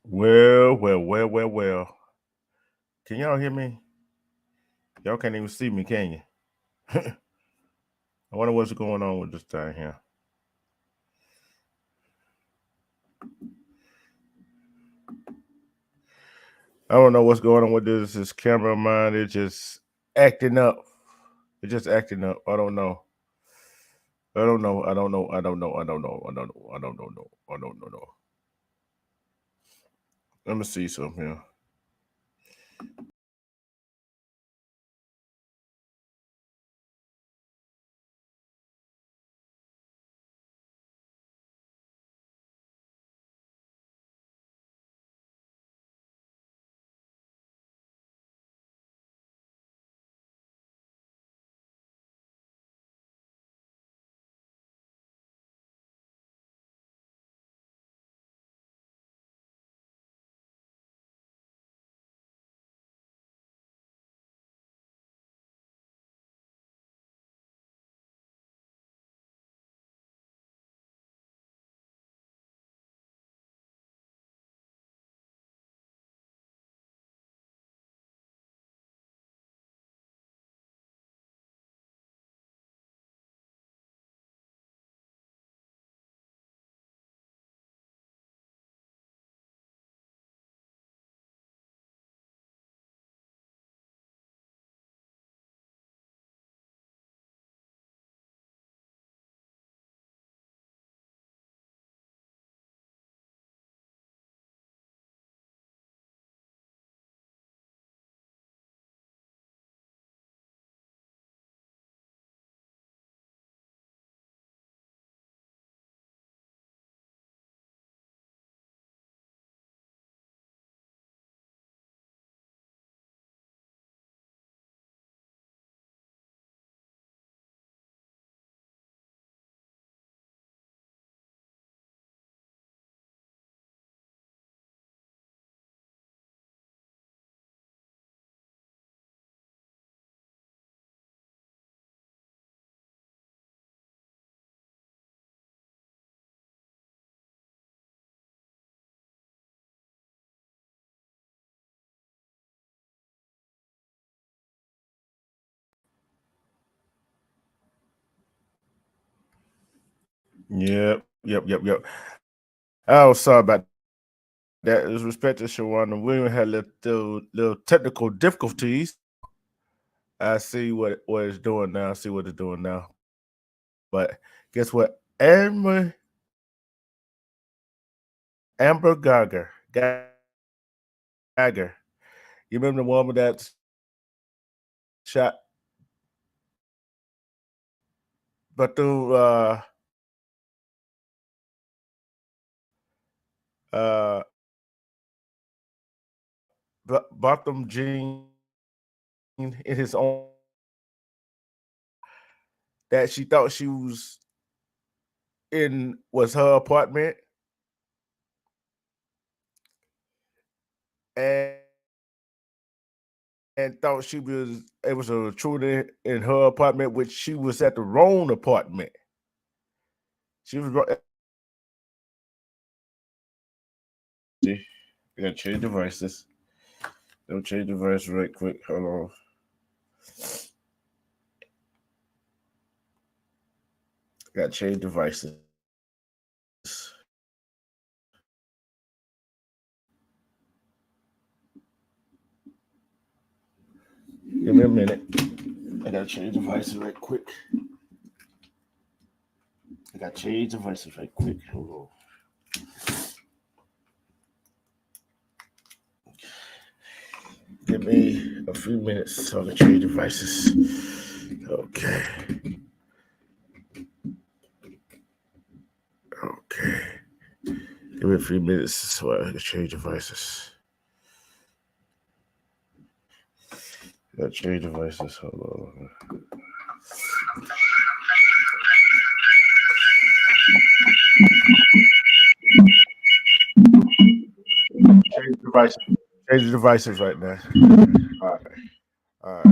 Well. Can y'all hear me? Y'all can't even see me, can you? I wonder what's going on with this thing here. I don't know what's going on with this camera of mine. It's just acting up. It's just acting up. I don't know. I don't know. Let me see something here. Yep. Oh, sorry about that. With respect to Shawana Williams had little technical difficulties. I see what it's doing now. I see what it's doing now. But guess what? Amber Guyger. You remember the woman that shot Batu uh Bottom Jean in his own that she thought she was her apartment and thought it was a intruder in her apartment, which she was at the wrong apartment. She was see, I gotta change devices. Don't change device right quick. Hold on. Got to change devices. Give me a minute. I gotta change devices right quick. Hold on. Give me a few minutes so I can change devices. Okay. Give me a few minutes so I can change devices. Got to change devices. Hold on. Change devices. Change the devices right now. All right.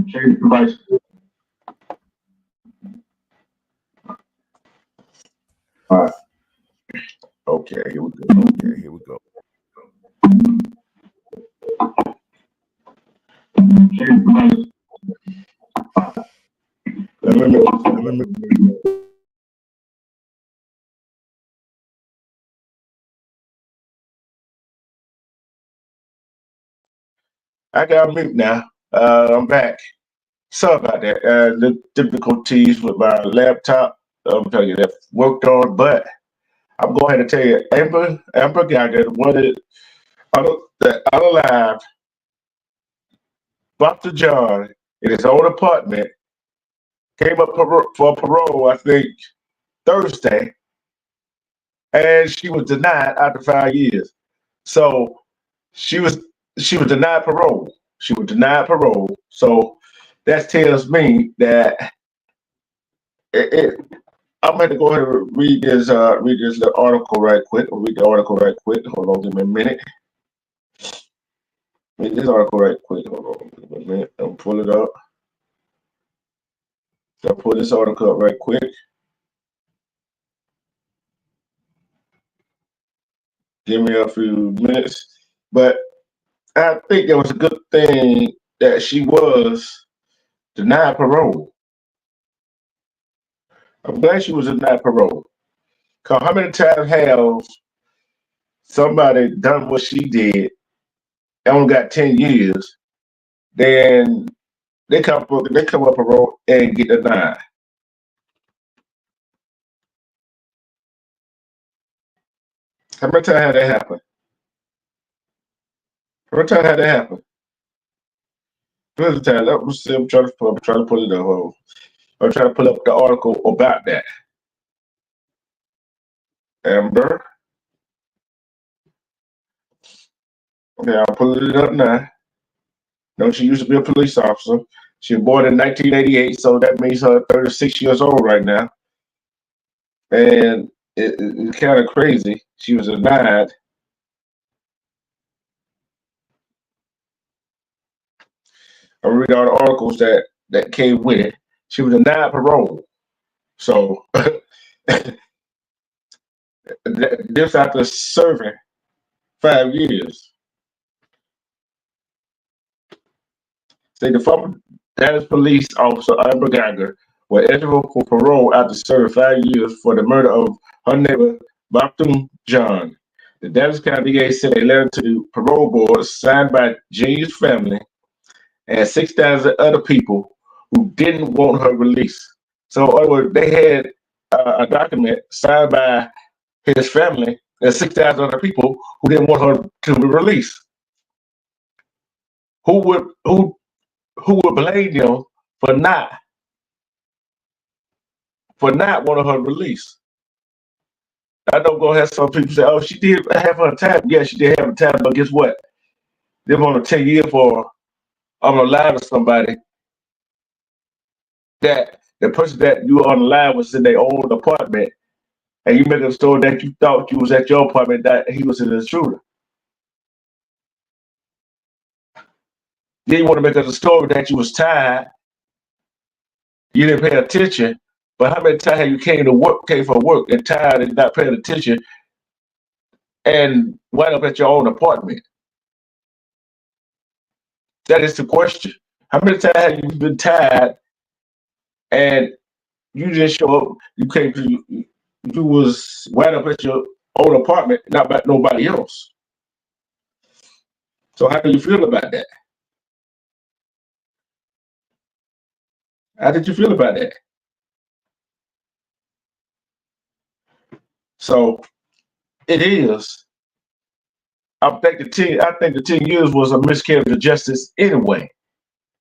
Change devices. All right. Okay, here we go. Change devices. Let me I got mute now. I'm back. Sorry about that. The difficulties with my laptop. I'm telling you that worked on, but I'm going ahead and tell you, Amber Guyger, the one that unalive Dr. John in his own apartment, came up for parole, I think, Thursday, and she was denied after 5 years. So she was denied parole. She was denied parole. So that tells me that it, I'm going to go ahead and read this little article right quick. I'll read the article right quick. Hold on, give me a minute. Read this article right quick. Hold on, give me a minute. I'll pull it up. I'll pull this article up right quick. Give me a few minutes. But I think it was a good thing that she was denied parole. I'm glad she was denied parole. Cause how many times have somebody done what she did and only got 10 years, then they come up parole and get denied. How many times had that happen? How many times had that happen? First time, I'm trying to pull it up. I'm trying to pull up the article about that. Amber. Okay, I'll pull it up now. No, she used to be a police officer. She was born in 1988, so that means her 36 years old right now. And it's kind of crazy. She was denied. I read all the articles that came with it. She was denied parole. So this after serving 5 years. Say the Dallas police officer Amber Guyger was eligible for parole after serving 5 years for the murder of her neighbor, Baptum John. The Dallas County DA sent a letter to the parole board signed by Junior's family and 6,000 other people who didn't want her released. So, in other words, they had a document signed by his family and 6,000 other people who didn't want her to be released. Who would blame them for not wanting her released? I know go have some people say, "Oh, she did have her time." Yeah, she did have her time, but guess what? They want to 10 years for on the line with somebody that the person that you were on the line was in their own apartment, and you made a story that you thought you was at your apartment that he was an intruder. Then you want to make us a story that you was tired, you didn't pay attention. But how many times have you came from work and tired and not paying attention and wind up at your own apartment? That is the question. How many times have you been tired and you just show up? You was wind up at your own apartment, not about nobody else. So how do you feel about that? How did you feel about that? So it is. I think the 10 years was a miscarriage of justice anyway,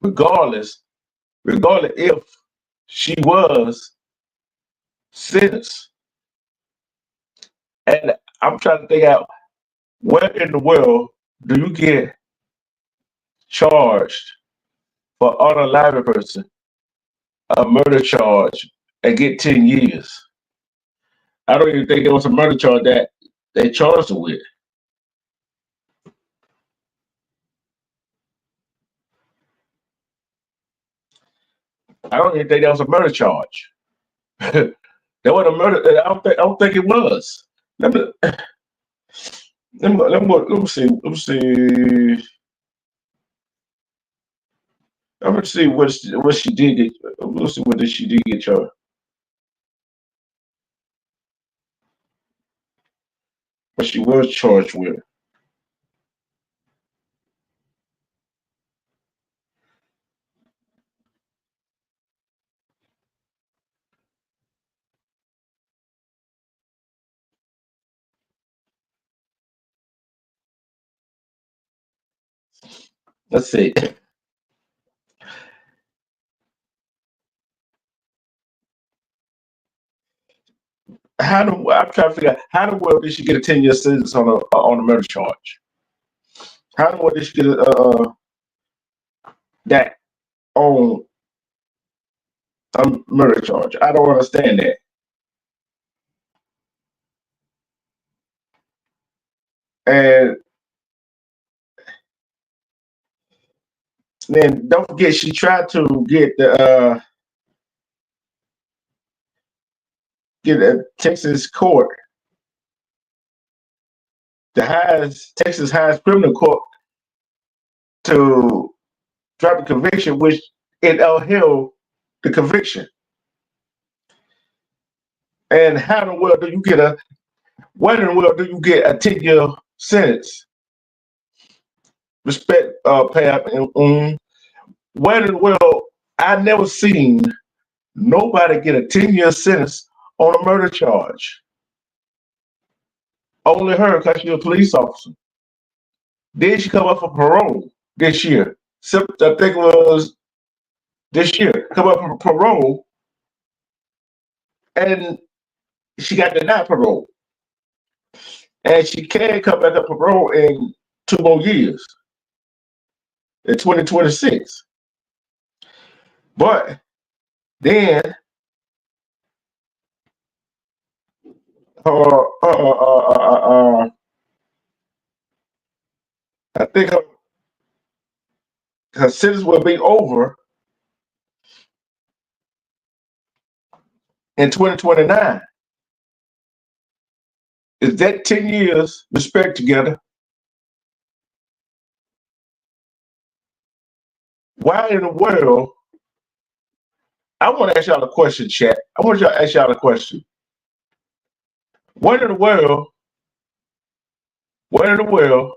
regardless if she was sentenced. And I'm trying to think out where in the world do you get charged for unaliving a person, a murder charge, and get 10 years? I don't even think there was a murder charge that they charged her with. I don't even think that was a murder charge. There wasn't a murder. I don't think it was. Let me let me see. Let me see. I'm gonna see what she did get. Let's see what she did get charged. What she was charged with. Let's see. I'm trying to figure out how the world did she get a 10-year sentence on a murder charge? How the world did she get that on a murder charge? I don't understand that. And then don't forget she tried to get a Texas court, the highest Texas highest criminal court, to drop the conviction, which it upheld the conviction. And how in the world do you get when in the world do you get a 10-year sentence? Respect, Pap, and when in the world I never seen nobody get a 10-year sentence on a murder charge. Only her because she's a police officer. Then she come up for parole this year. I think it was this year. Come up for parole, and she got denied parole. And she can come back up parole in 2 more years, in 2026. But then I think her sentence will be over in 2029. Is that 10 years respect together? Why in the world I want to ask y'all a question, chat. I want y'all to ask y'all a question. Where in the world, where in the world,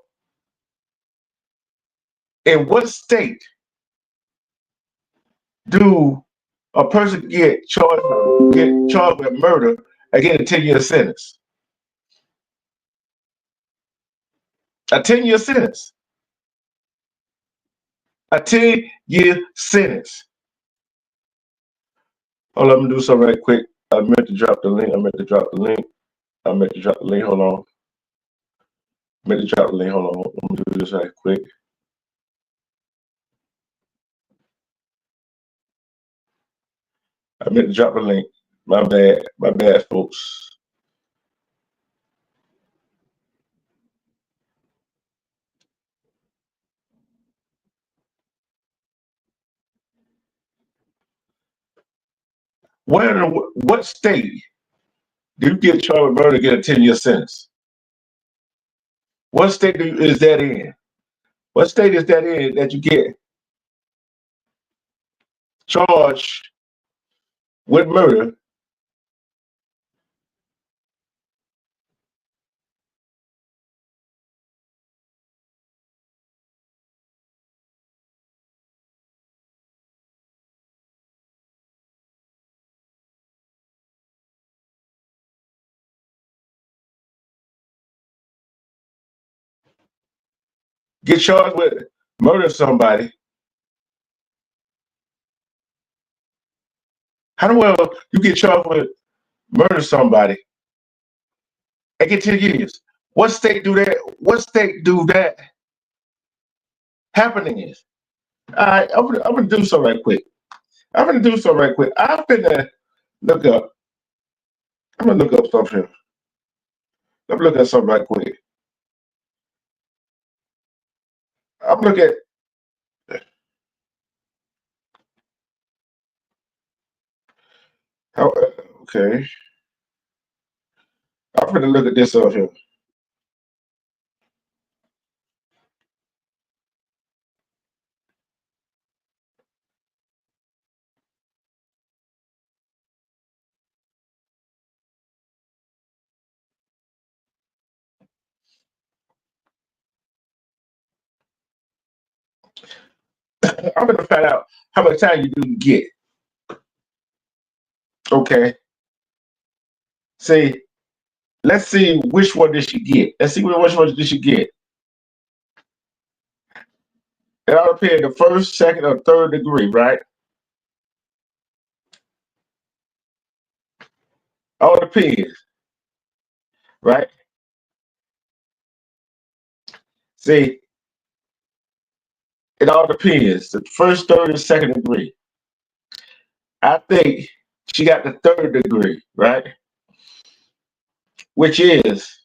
in what state do a person get charged with murder and get a 10-year sentence? A 10-year sentence. A 10-year sentence. Hold on, I'm gonna do something right quick. I meant to drop the link. Hold on. I meant to drop the link. Hold on. I'm gonna do this right quick. I meant to drop the link. My bad. My bad, folks. What state do you get charged with murder and get a 10-year sentence? What state is that in? What state is that in that you get charged with murder? Get charged with murdering somebody. How the well you get charged with murder somebody and get 10 years? What state do that? What state do that happening in? All right, I'm gonna do something right quick. I'm gonna look up. I'm gonna look up something. Let me look at something right quick. I'm looking at how. Okay, I'm gonna look at this up here. I'm gonna find out how much time you do get. Okay. See, let's see which one did she get. Let's see which one did she get. It all depends the first, second, or third degree, right? All depends, right? See, it all depends. The first, third, and second degree. I think she got the third degree, right? Which is this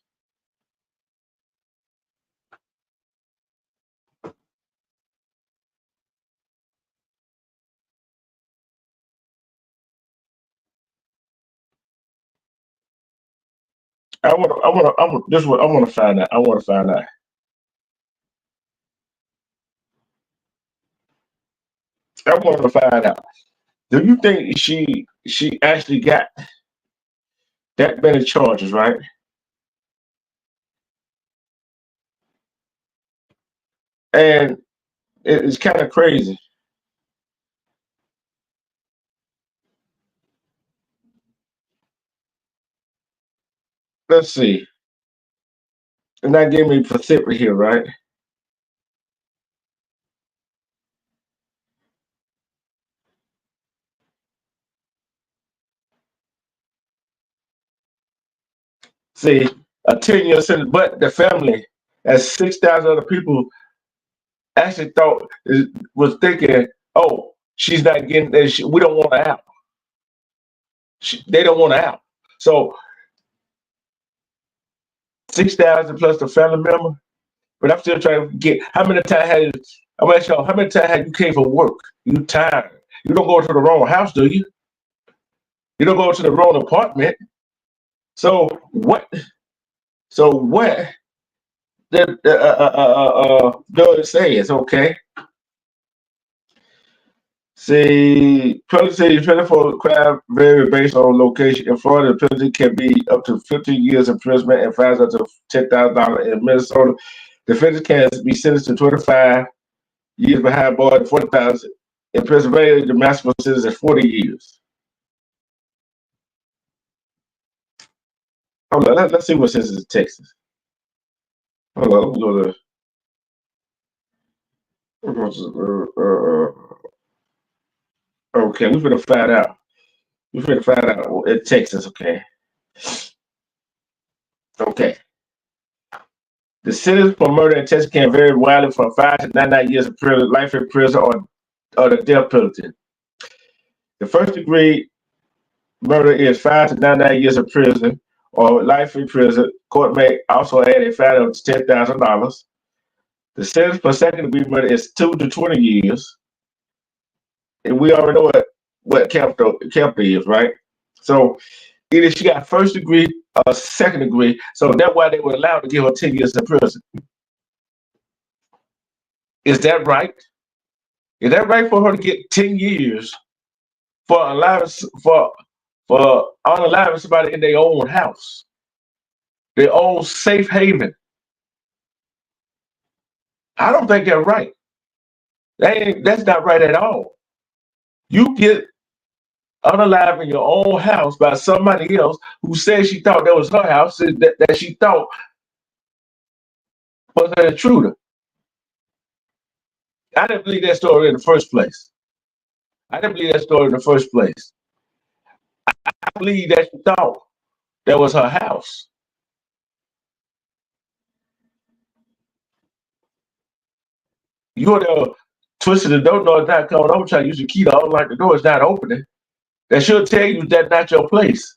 is what I want to find out. I want to find out. I want to find out. Do you think she actually got that many charges, right? And it's kind of crazy. Let's see. And that gave me Pacific here, right? See, a 10-year sentence, but the family, as 6,000 other people actually was thinking, oh, she's not getting, we don't want her out. They don't want her out. So 6,000 plus the family member, but I'm still trying to get, I'm asking y'all, how many times have you came from work? You tired. You don't go to the wrong house, do you? You don't go to the wrong apartment. So what? So what the bill says, okay? See, penalty for crime vary based on location. In Florida, the penalty can be up to 15 years imprisonment and fines up to $10,000. In Minnesota, the offender can be sentenced to 25 years behind bars and 40,000. In Pennsylvania, the maximum sentence is 40 years. Hold on, let's see what sentence in Texas. Hold on, I'm going to. Okay, we're gonna find out. We're gonna find out in Texas. Okay. Okay. The sentence for murder in Texas can vary widely from 5 to 99 years of prison, life in prison, or the death penalty. The first degree murder is 5 to 99 years of prison or life in prison. Court may also add a fine of $10,000. The sentence for second degree murder is 2 to 20 years. And we already know what capital is, right? So either she got first degree or second degree. So that's why they were allowed to give her 10 years in prison. Is that right? Is that right for her to get 10 years for unaliving somebody in their own house, their own safe haven? I don't think that's right. That's not right at all. You get unalive in your own house by somebody else who said she thought that was her house, that she thought was an intruder. I didn't believe that story in the first place. I believe that she thought that was her house. You're the twisted and don't know it's not coming over, trying to use the key to unlock the door, it's not opening. That should tell you that's not your place.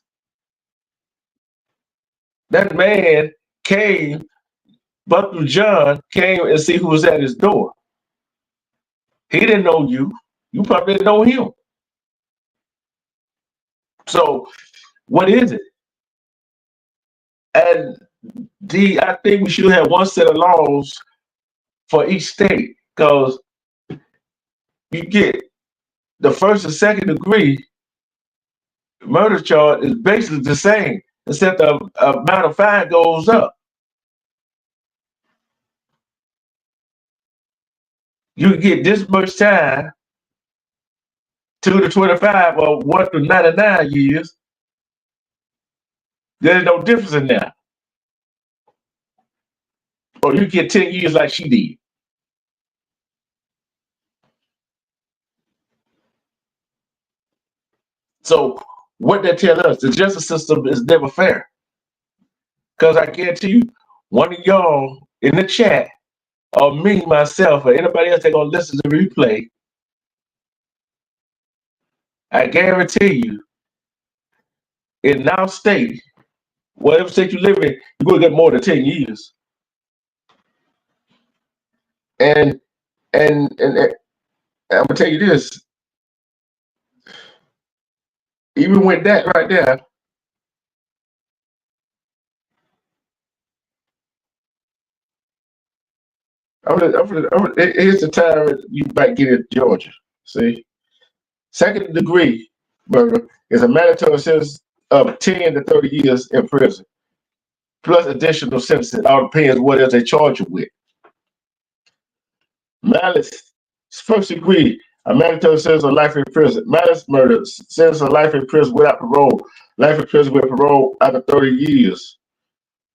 That man came, Buckle John came and see who was at his door. He didn't know you. You probably didn't know him. So what is it? And I think we should have one set of laws for each state, because you get the first and second degree murder charge is basically the same, except the amount of fine goes up. You get this much time, 2 to 25 or 1 to 99 years. There's no difference in that. Or you get 10 years like she did. So what that tells us, the justice system is never fair. Because I guarantee you, one of y'all in the chat, or me, myself, or anybody else that's gonna listen to the replay, I guarantee you, in our state, whatever state you live in, you're gonna get more than 10 years. And I'm gonna tell you this, even with that right there, here's the time you might get in Georgia. See, second degree murder is a mandatory sentence of 10 to 30 years in prison, plus additional sentences. All depends what else they charge you with. Malice, first degree, a mandatory sentence of life in prison. Malice murder, sentence of life in prison without parole. Life in prison with parole after 30 years.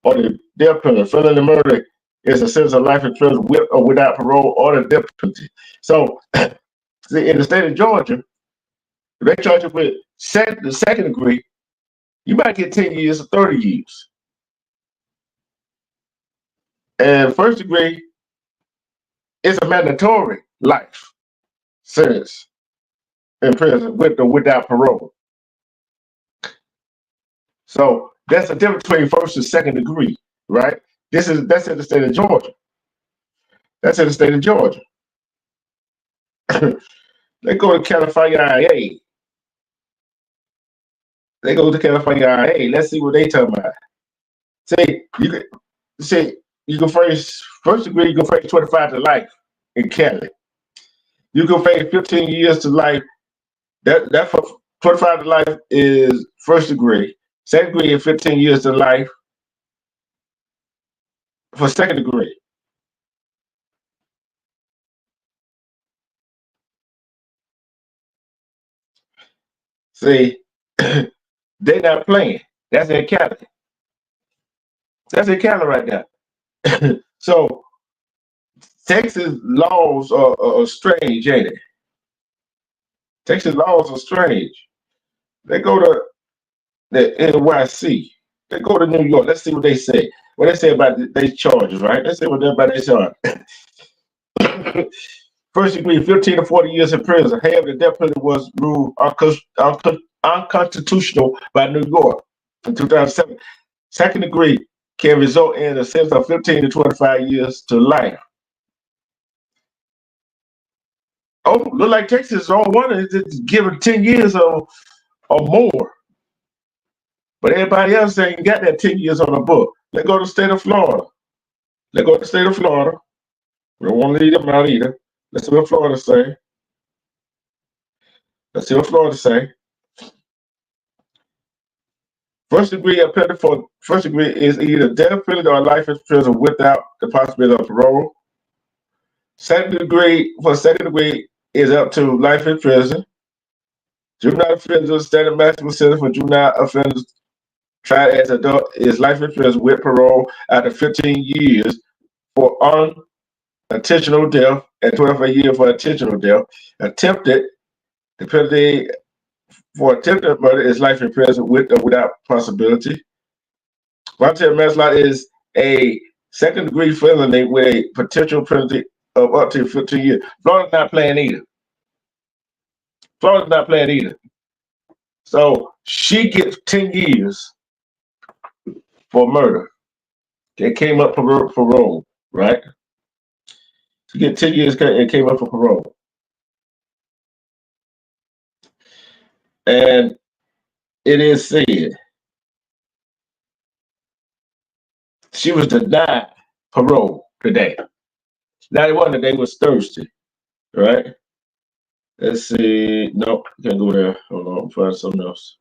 Or the death penalty. Felony murder is a sentence of life in prison with or without parole or the death penalty. So, see, in the state of Georgia, if they charge you with the second degree, you might get 10 years or 30 years. And first degree, it's a mandatory life sentence in prison with or without parole. So that's the difference between first and second degree, right? That's in the state of Georgia. That's in the state of Georgia. They go to California IA. Let's see what they talking about. You can face first degree, you can face 25 to life in Cali. You can face 15 years to life. That for 25 to life is first degree. Second degree is 15 years to life for second degree. See, they not playing. That's their county. That's their county right now. So Texas laws are strange, ain't it? Texas laws are strange. They go to the NYC. They go to New York. Let's see what they say. What they say about these charges, right? Let's see what they about they charge. First degree, 15 to 40 years in prison. Half the death penalty was ruled unconstitutional by New York in 2007. Second degree can result in a sentence of 15 to 25 years to life. Oh, look like Texas on one is given 10 years or more. But everybody else ain't got that 10 years on the book. Let's go to the state of Florida. Let's go to the state of Florida. We don't want to leave them out either. Let's see what Florida say. Let's see what Florida say. First degree penalty for first degree is either death penalty or life in prison without the possibility of parole. Second degree for second degree is up to life in prison. Juvenile offenders standard maximum sentence for juvenile offenders tried as adult is life in prison with parole after 15 years for unintentional death and 12 a year for intentional death. Attempted, the penalty for attempted murder is life in prison with or without possibility. Voluntary manslaughter is a second degree felony with a potential penalty of up to 15 years. Florida's not playing either. Florida's not playing either. So she gets 10 years for murder. It came up for parole, right? She get 10 years and came up for parole. And it is said she was denied parole today. Now it wasn't that they was thirsty, right? Let's see. Nope, can't go there. Hold on, find something else.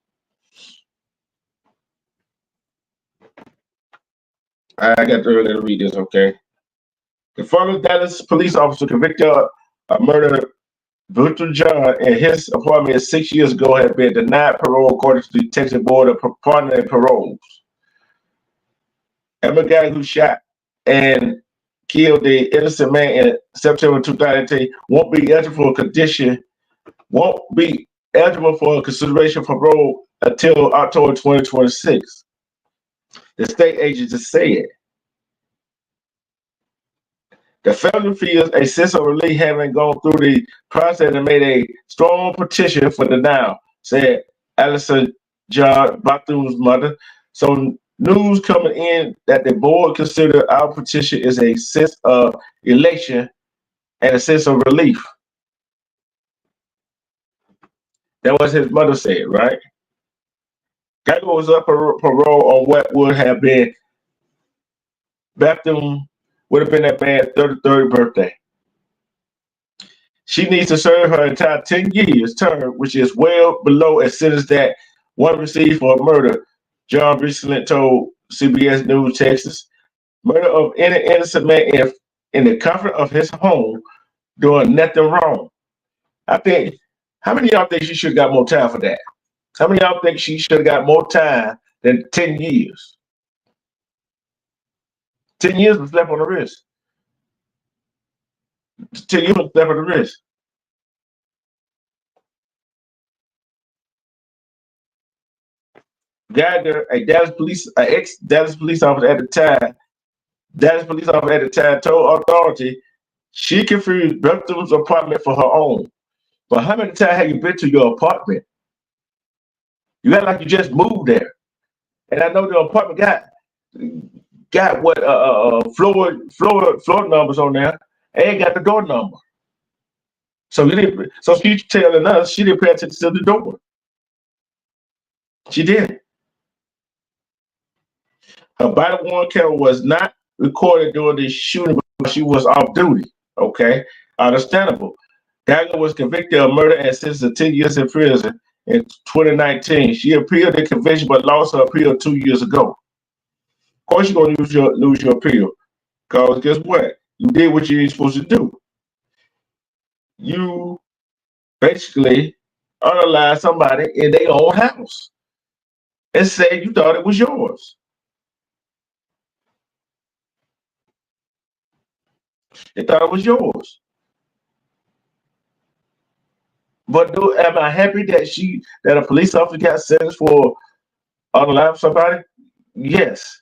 I got to earlier to read this, okay? The former Dallas police officer convicted of murder Victor John in his apartment 6 years ago had been denied parole according to the Texas Board of Pardon and Paroles. And the guy who shot and killed the innocent man in September 2018 won't be eligible for consideration for parole until October 2026. The state agency said. The family feels a sense of relief having gone through the process and made a strong petition for denial, said Allison John Bethle's mother. So news coming in that the board considered our petition is a sense of elation and a sense of relief. That was his mother said, right? Guyger was up for parole on what would have been Bethlehem would have been that man's 33rd birthday. She needs to serve her entire 10 years term, which is well below a sentence that one received for murder, John recently told CBS News Texas. Murder of any innocent man in the comfort of his home doing nothing wrong. I think, how many of y'all think she should have got more time for that? How many of y'all think she should have got more time than 10 years? 10 years was left on the wrist. 10 years was left on the wrist. Guyger, ex-Dallas police officer at the time, told authority she confused Bethle's apartment for her own. But how many times have you been to your apartment? You act like you just moved there. And I know the apartment got what floor numbers on there. And ain't got the door number. So she's telling us she didn't pay attention to the door. She did. Her body worn camera was not recorded during the shooting because she was off duty. Okay, understandable. Guyger was convicted of murder and sentenced to 10 years in prison in 2019. She appealed the conviction but lost her appeal 2 years ago. Of course, you're going to lose your appeal because guess what? You did what you ain't supposed to do. You basically unalive somebody in their own house and say you thought it was yours. They thought it was yours. But am I happy that a police officer got sentenced for unalive somebody? Yes.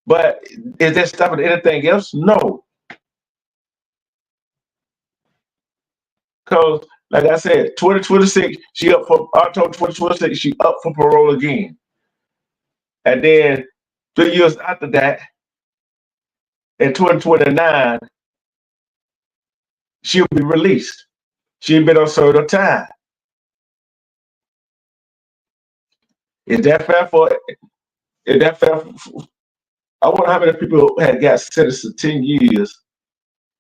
But is that stopping anything else? No. Because, like I said, 2026, she up for October 2026, she up for parole again. And then 3 years after that, in 2029, she'll be released. She'll been on certain time. Is that fair I wonder how many people had got sentenced to 10 years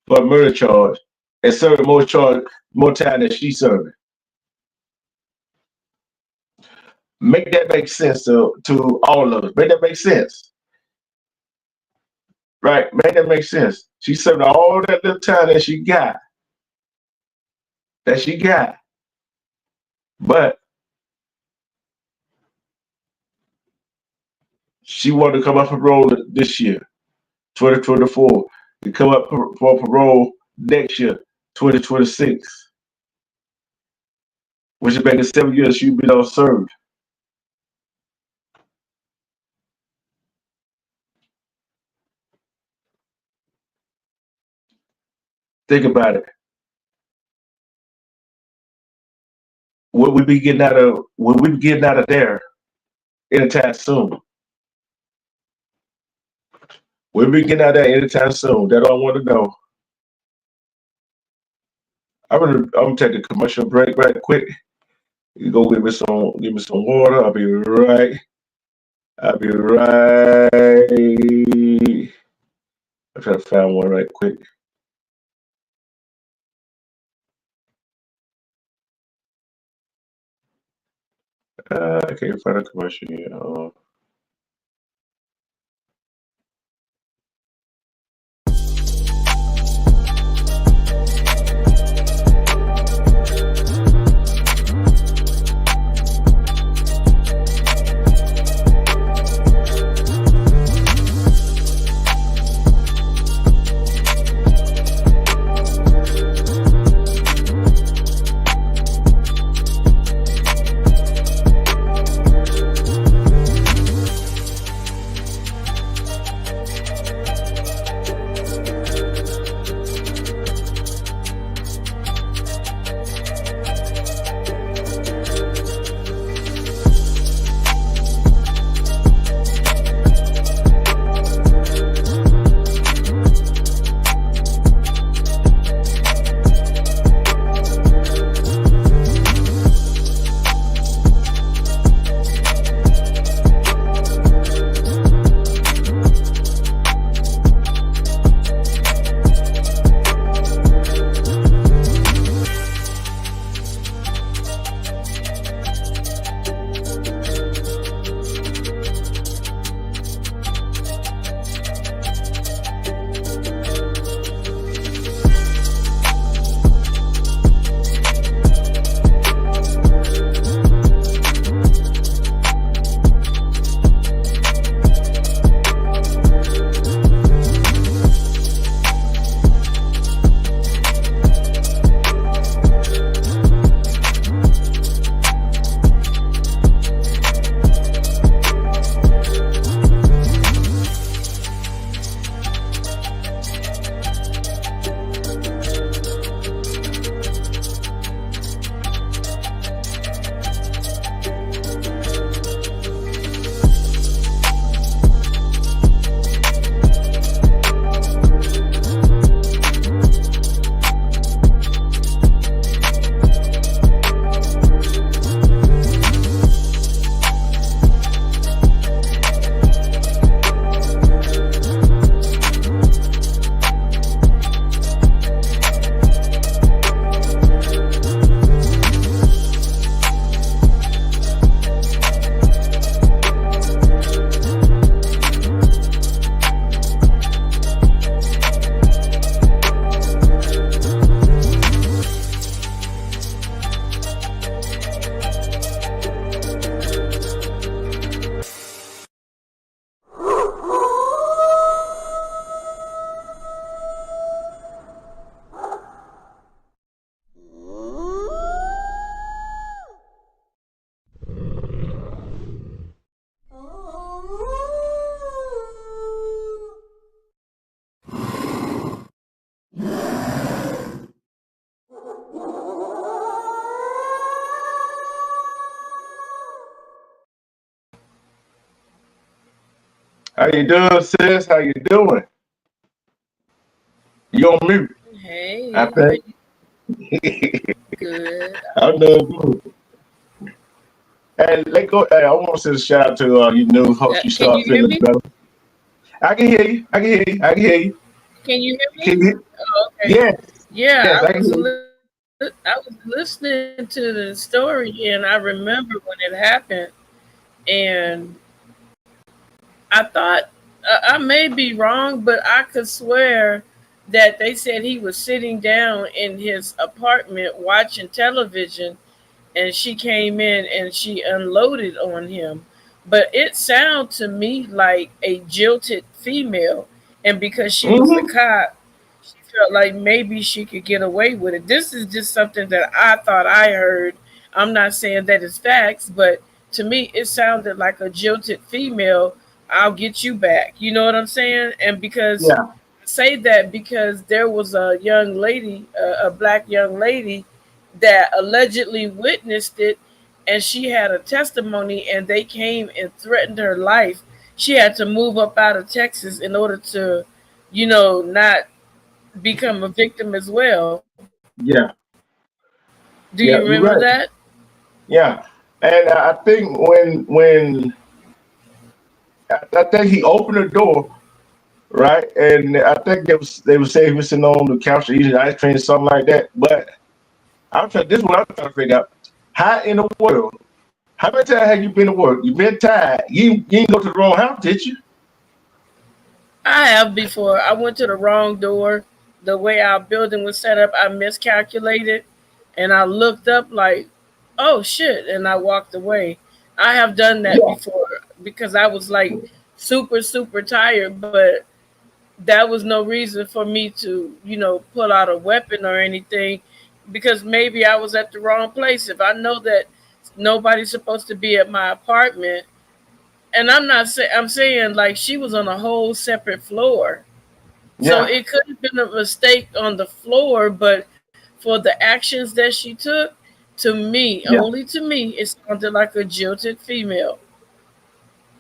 for a murder charge and serving more time than she serving. Make that make sense to all of us. Make that make sense. Right? Make that make sense. She served all that little time that she got. But she wanted to come up for parole this year, 2024. To come up for parole next year, 2026. Which is making 7 years she'll be on served. Think about it. Will we be getting out of there anytime soon? We'll be getting out of there anytime soon. That's all I want to know. I'm gonna take a commercial break right quick. You go give me some water. I'll be right. I'm trying to find one right quick. I can't find a commercial here. How you doing, sis? How you doing? You on mute, I Hey, how think. you? Good. I'm doing good. And let go. Hey, I want to send a shout out to you new hope you Can start you hear feeling me? better. I can hear you. I can hear you. I can hear you. Can you hear Can me? you? Oh, okay. Yes. Yeah, Yes, I can hear you. I was listening to the story, and I remember when it happened, and I thought I may be wrong, but I could swear that they said he was sitting down in his apartment watching television, and she came in and she unloaded on him. But it sounded to me like a jilted female, and because she was a Mm-hmm. cop, she felt like maybe she could get away with it. This is just something that I thought I heard. I'm not saying that it's facts, but to me, it sounded like a jilted female. I'll get you back. You know what I'm saying? And because Yeah. I say that because there was a young lady, a black young lady that allegedly witnessed it, and she had a testimony, and they came and threatened her life. She had to move up out of Texas in order to, not become a victim as well. Yeah. Do you remember Yeah. that? You're right. Yeah. And I think when I think he opened the door, right? And I think they was saying he was sitting on the couch eating ice cream, something like that. But I'm trying. This is what I'm trying to figure out. How in the world? How many times have you been to work? You've been tired. You didn't go to the wrong house, did you? I have before. I went to the wrong door. The way our building was set up, I miscalculated, and I looked up like, "Oh shit!" and I walked away. I have done that Yeah. before because I was like super super tired, but that was no reason for me to, pull out a weapon or anything, because maybe I was at the wrong place. If I know that nobody's supposed to be at my apartment, and I'm saying like she was on a whole separate floor. So Yeah. it could have been a mistake on the floor, but for the actions that she took, to me, Yeah. only to me, it sounded like a jilted female.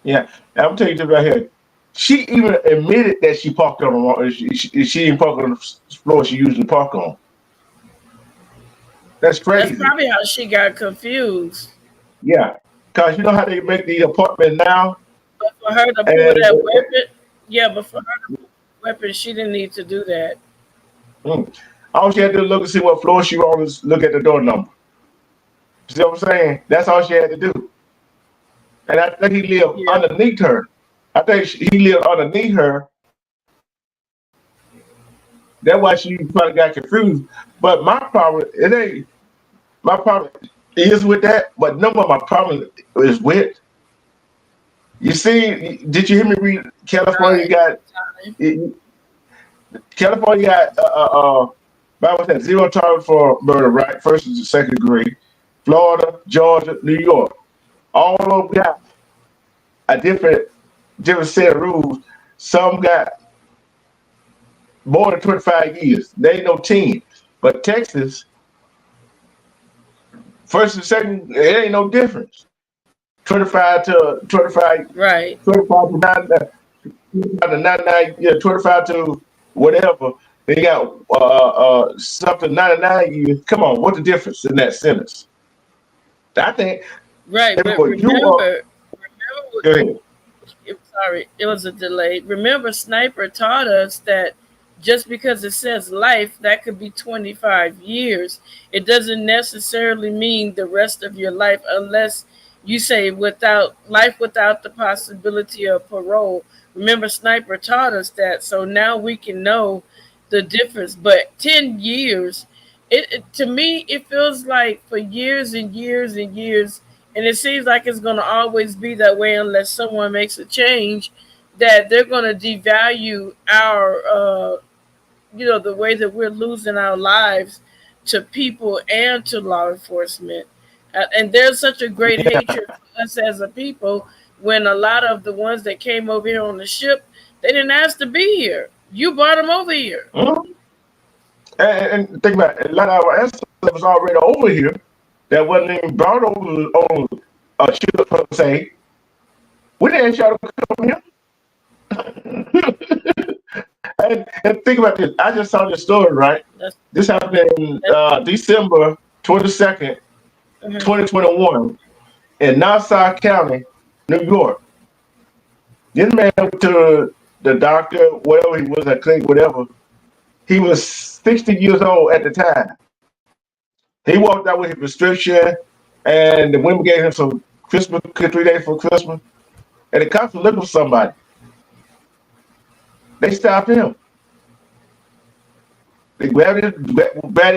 Yeah. And I'm telling you this right here. She even admitted that she parked on the wrong. She didn't park on the floor she usually park on. That's That's crazy. probably how she got confused. Yeah. Cause you know how they make the apartment now, But for her to pull and that weapon, yeah, but for her to pull that weapon, she didn't need to do that. all she had to do look and see what floor she on is look at the door number. See what I'm saying? That's all she had to do. And I think he lived Yeah. underneath her. I think he lived underneath her. That's why she probably got confused. But my problem, it ain't my problem is with that, but no more my problem is with. You see, did you hear me read California Right. got California got Bible said zero tolerance for murder, right? First and second degree. Florida, Georgia, New York. All of them got a different set of rules. Some got more than 25 years. They ain't no 10. But Texas, first and second, it ain't no difference. 25 to 25, Right. 25 to 99, yeah, 25 to whatever. They got something 99 years. Come on, what's the difference in that sentence? I think Right. But everybody, you are, remember, go ahead. sorry, it was a delay. Remember, Sniper taught us that just because it says life, that could be 25 years. It doesn't necessarily mean the rest of your life, unless you say without life without the possibility of parole. Remember, Sniper taught us that, so now we can know the difference. But 10 years, to me, it feels like for years and years and years, and it seems like it's going to always be that way unless someone makes a change, that they're going to devalue our the way that we're losing our lives to people and to law enforcement. And there's such a great hatred for us as a people, when a lot of the ones that came over here on the ship, they didn't ask to be here. You brought them over here. Mhm. And think about it, a lot of our ancestors was already over here that wasn't even brought over on a ship per se. We didn't ask y'all to come here. And think about this. I just saw this story, right? That's, This happened in that's December 22nd, uh 2021, in Nassau County, New York. This man went to the doctor, whatever he was, at clinic, whatever. He was 60 years old at the time. He walked out with his prescription, and the women gave him some Christmas, 3 days for Christmas, and the cops were looking for somebody. They stopped him. They grabbed his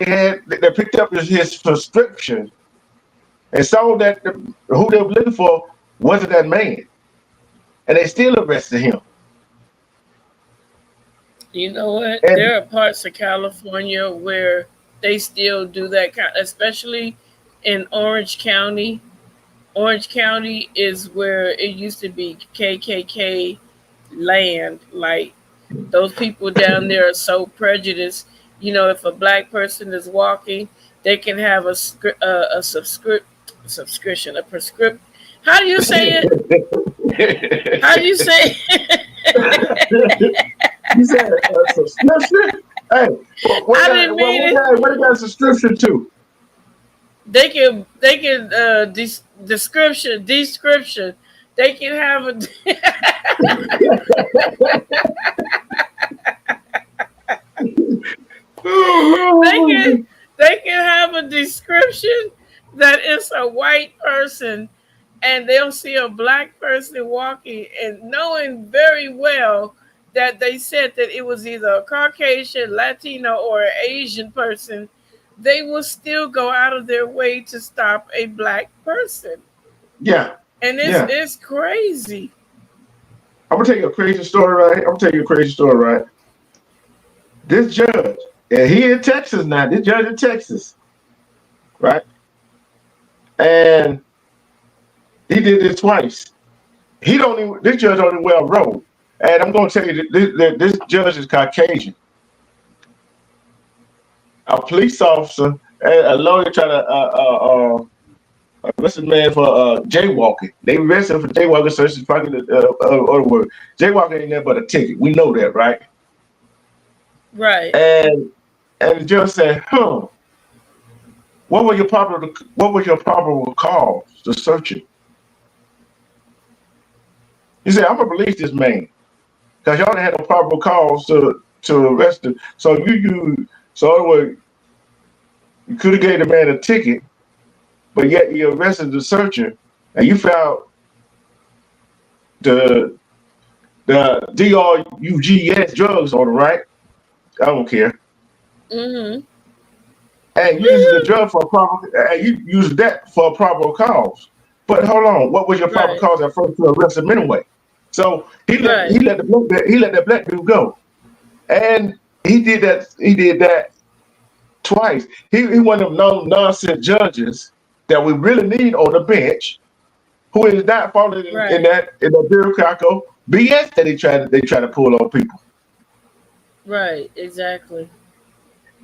hand, they picked up his prescription, and saw that who they were looking for wasn't that man, and they still arrested him. You know what? And There are parts of California where they still do that kind, especially in Orange County. Orange County is where it used to be KKK land. Like those people down there are so prejudiced. You know, if a black person is walking, they can have a subscription, a prescription. How do you say it? How do you say it? you said a subscription? Hey, I didn't mean it. what they got a subscription to? They can description. They can have a they can have a description that it's a white person and they'll see a black person walking and knowing very well that they said that it was either a Caucasian, Latino, or an Asian person, they will still go out of their way to stop a black person. Yeah, And yeah. it's crazy. I'm gonna tell you a crazy story, right? This judge, and he in Texas now. This judge in Texas, right? And he did this twice. This judge don't even wear a robe. And I'm gonna tell you that this judge is Caucasian. A police officer and a lawyer try to arrest a man for jaywalking. They arrested him for jaywalking, so this is probably the other word. Jaywalking ain't nothing but a ticket. We know that, right? Right. And the judge said, what was your probable cause to search it? He said, I'm gonna release this man. Because y'all had no probable cause to arrest him. So you could have gave the man a ticket, but yet you arrested the searcher and you found the drugs drugs on it, right? I don't care. Mm-hmm. And you used the drug for a proper, and you used that for a probable cause. But hold on, what was your probable cause at first to arrest him anyway? So he let the black dude go, and he did that twice. He one of them nonsense judges that we really need on the bench, who is not following in that bureaucratical BS that they try to pull on people. Right, exactly.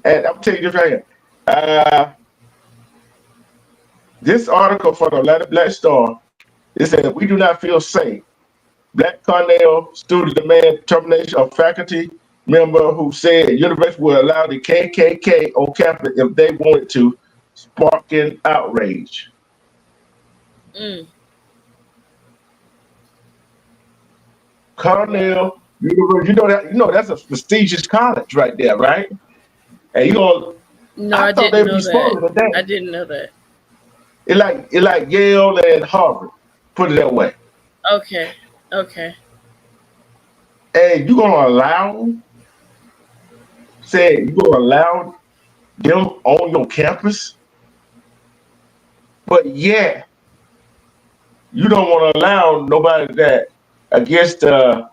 And I'm telling you this right here. This article for the Atlanta Black Star, it said we do not feel safe. Black Cornell student demand termination of faculty member who said university would allow the KKK on campus if they wanted to, sparking outrage. Cornell University, you know that's a prestigious college right there, right? And No, I thought didn't they'd be know smaller than that. I that. didn't know that. It like Yale and Harvard, put it that way. Okay. And you're gonna allow them on your campus, but yeah, you don't want to allow nobody that against Hamas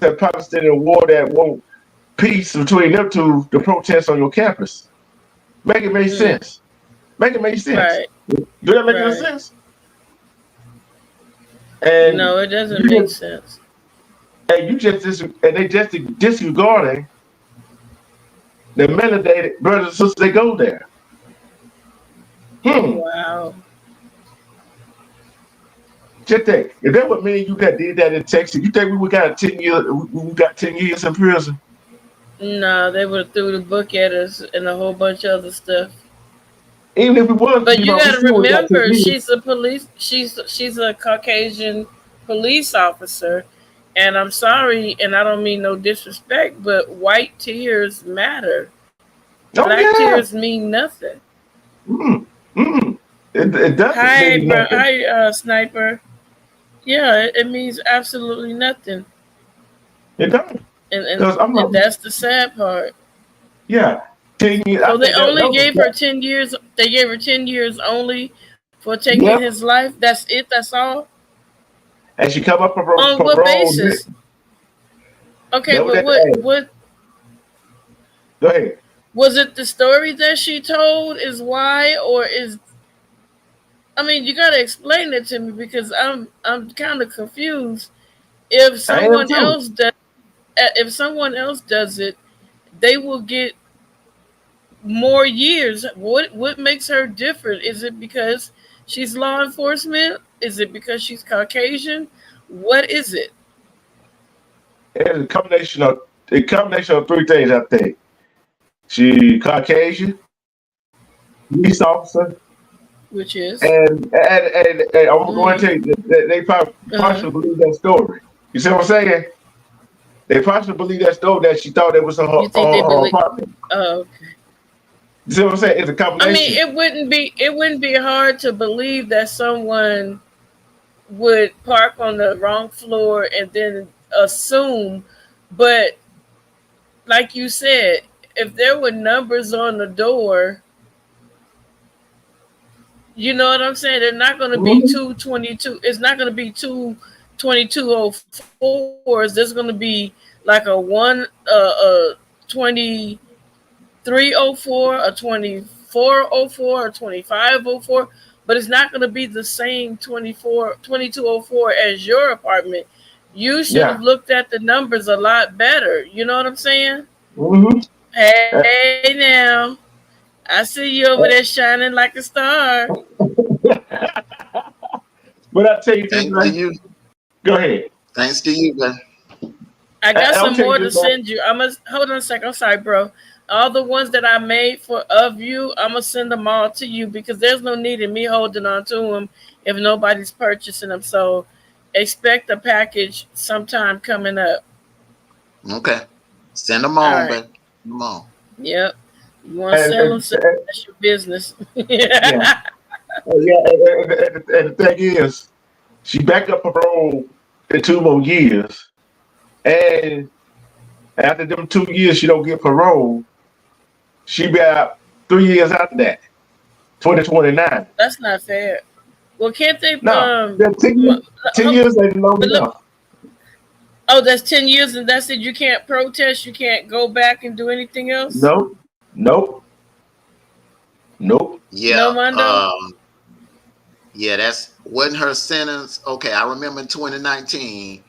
and Palestinian war that want peace between them two to protest on your campus. Make it make sense. Make it make sense. Right. Do that make any sense? And no, it doesn't make sense. And they just disregarding the melanated brothers and sisters. They go there. Wow. Just think, if that was me and you that did that in Texas, you think we would got 10 years? We got 10 years in prison? No, they would have threw the book at us and a whole bunch of other stuff. Even if we was, But you we got to still would got ten remember, years. she's a police. She's a Caucasian police officer, and I'm sorry, and I don't mean no disrespect, but white tears matter. Oh Black yeah. tears mean nothing. Mm, mm. It doesn't Hi, mean bro. nothing. Hi, sniper. Yeah, it means absolutely nothing, It doesn't. and and Because I'm and like, that's the sad part. yeah, 10 years. I So they think that only was gave her 10 years. They gave her 10 years only for taking yeah. his life. That's it. That's all. And she come up On what parole. basis? Okay, That was but at the what end. what Go ahead. was it? The story that she told is why, or is? I mean, you got to explain it to me because I'm kind of confused. If I am someone too. else does, if someone else does it, they will get more years. What makes her different? Is it because she's law enforcement? Is it because she's Caucasian? What is it? It's a combination of three things. I think she Caucasian, police officer, Which is? and I'm going to Mm-hmm. tell you that they Uh-huh. partially believe that story. You see what I'm saying? They partially believe that story that she thought it was You think they her believe? apartment. Oh, You see what I'm saying? It's a I mean, combination. it wouldn't be hard to believe that someone would park on the wrong floor and then assume, but like you said, if there were numbers on the door, you know what I'm saying? They're not going to be Mhm. 222. It's not going to be 22204s. There's going to be like a 2304, a 2404, a 2504, but it's not going to be the same 2204 as your apartment. You should Yeah. have looked at the numbers a lot better. You know what I'm saying? Hmm. Hey now, I see you over there shining like a star. But I tell you this, Thanks to man. you. Go ahead. Thanks to you, man. I got I'll some tell you more this, to man. send you. I must hold on a second. I'm sorry, bro. All the ones that I made for of you, I'm gonna send them all to you because there's no need in me holding on to them if nobody's purchasing them. So expect a package sometime coming up. Okay. Send them All on, right. man. Come on. Yep. You want to And, sell them? and, Sell them. and That's your business. yeah, yeah. And the thing is, she backed up parole in 2 more years, and after them 2 years, she don't get parole. She be out 3 years after that, 2029. That's not fair. Well, can't they? No, that 10 years, 10 Hold, years ain't long but look. enough. Oh, that's 10 years, and that's it. You can't protest. You can't go back and do anything else. Nope, nope, nope. Yeah. No, Mondo. Yeah, that's wasn't her sentence. Okay, I remember in 2019,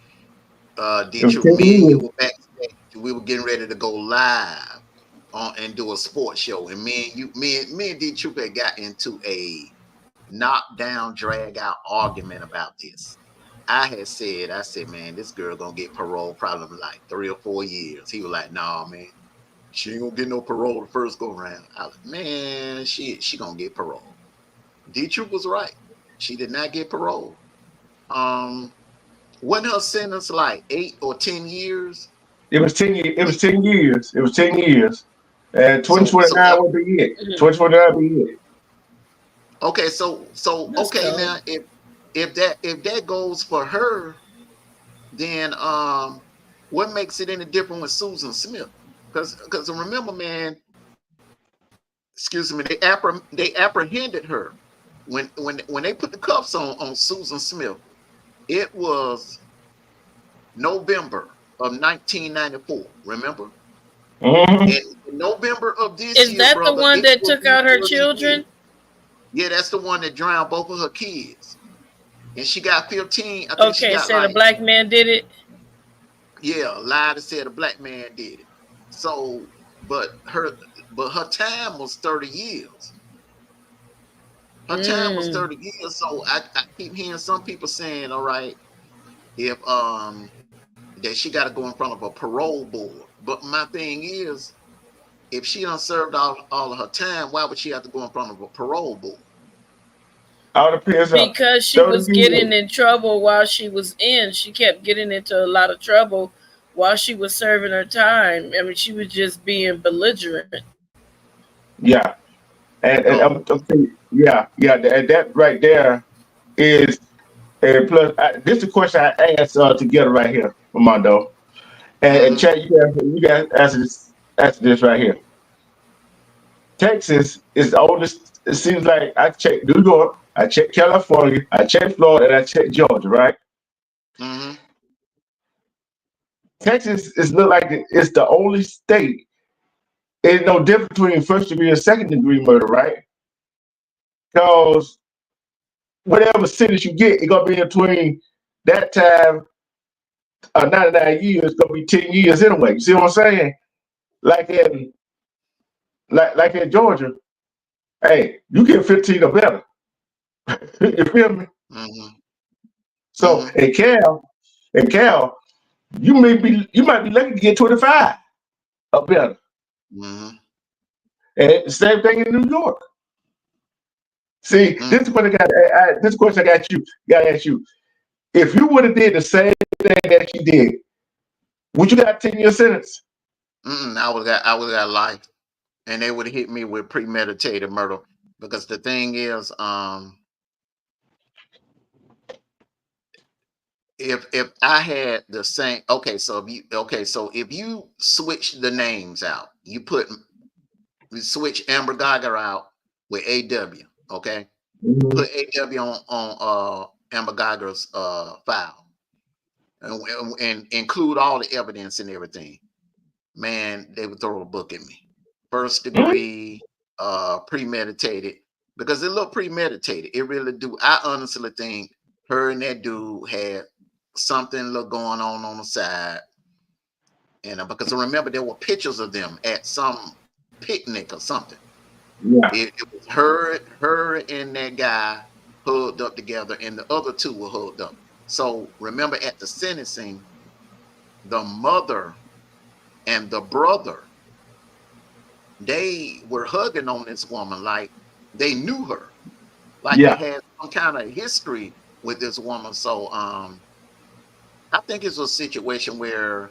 It was Dietrich, 10 me and you years. were backstage. We were getting ready to go live on and do a sports show. And me and Dietrich had got into a knockdown, drag out argument about this. I said, man, this girl gonna get parole probably like 3 or 4 years. He was like, nah, man, she ain't gonna get no parole the first go round. I was like, man, she gonna get parole. Dietrich was right. She did not get parole. Um, wasn't her sentence like 8 or 10 years? It was 10 years. It was 10 years. It was 10 years. And So 2029 will be it. Mhm. 2029 will be it. okay, so That's okay cold. now if that goes for her, then what makes it any different with Susan Smith? Because remember, man, excuse me, they apprehended her when they put the cuffs on Susan Smith. It was November of 1994. Remember, Hmm. and in November of this Is year, that the brother, one it that will took be out her 30 years. children? Yeah, that's the one that drowned both of her kids, and she got 15. I think she Okay, got say the like black man did it. yeah, lied and said a black man did it. So, but her time was 30 years. Her time was 30 years. So I keep hearing some people saying, all right, if that she got to go in front of a parole board. But my thing is, if she done served all of her time, why would she have to go in front of a parole board? All depends on Because she 30 was years. getting in trouble while she was in. She kept getting into a lot of trouble while she was serving her time. I mean, she was just being belligerent. Yeah. And Oh, I'm thinking, yeah, and that right there is, and plus, this is a question I asked together right here, Armando. And mm-hmm, Chad, you guys answer this right here. Texas is the oldest. It seems like I checked New York, I checked California, I checked Florida, and I checked Georgia. Right? mm-hmm. Texas is look like it's the only state. It's no difference between first degree and second degree murder, right? Because whatever sentence you get, it's gonna be between that time, 99 years, gonna be 10 years anyway. You see what I'm saying? Like in like in Georgia, hey, you get 15 or better. You feel me? Mm-hmm. So Mm-hmm. in Cal, you might be lucky to get 25 or better. Mm-hmm. And same thing in New York. See, Mm-hmm. this is what I got. This question I got you. Got to ask you. If you would have did the same thing that she did, would you got 10 year sentence? I would got life, and they would have hit me with premeditated murder. Because the thing is, if I had the same, so if you switch the names out, you switch Amber Guyger out with AW, okay? Mhm. Put AW on Amber Guyger's file, and include all the evidence and everything. Man, they would throw a book at me. First Mhm. degree, premeditated, because it looked premeditated. It really do. I honestly think her and that dude had something look going on the side, and because I remember there were pictures of them at some picnic or something. Yeah. It was her and that guy hugged up together, and the other two were hugged up. So remember at the sentencing, the mother and the brother, they were hugging on this woman like they knew her, like they Yeah. had some kind of history with this woman. So I think it's a situation where,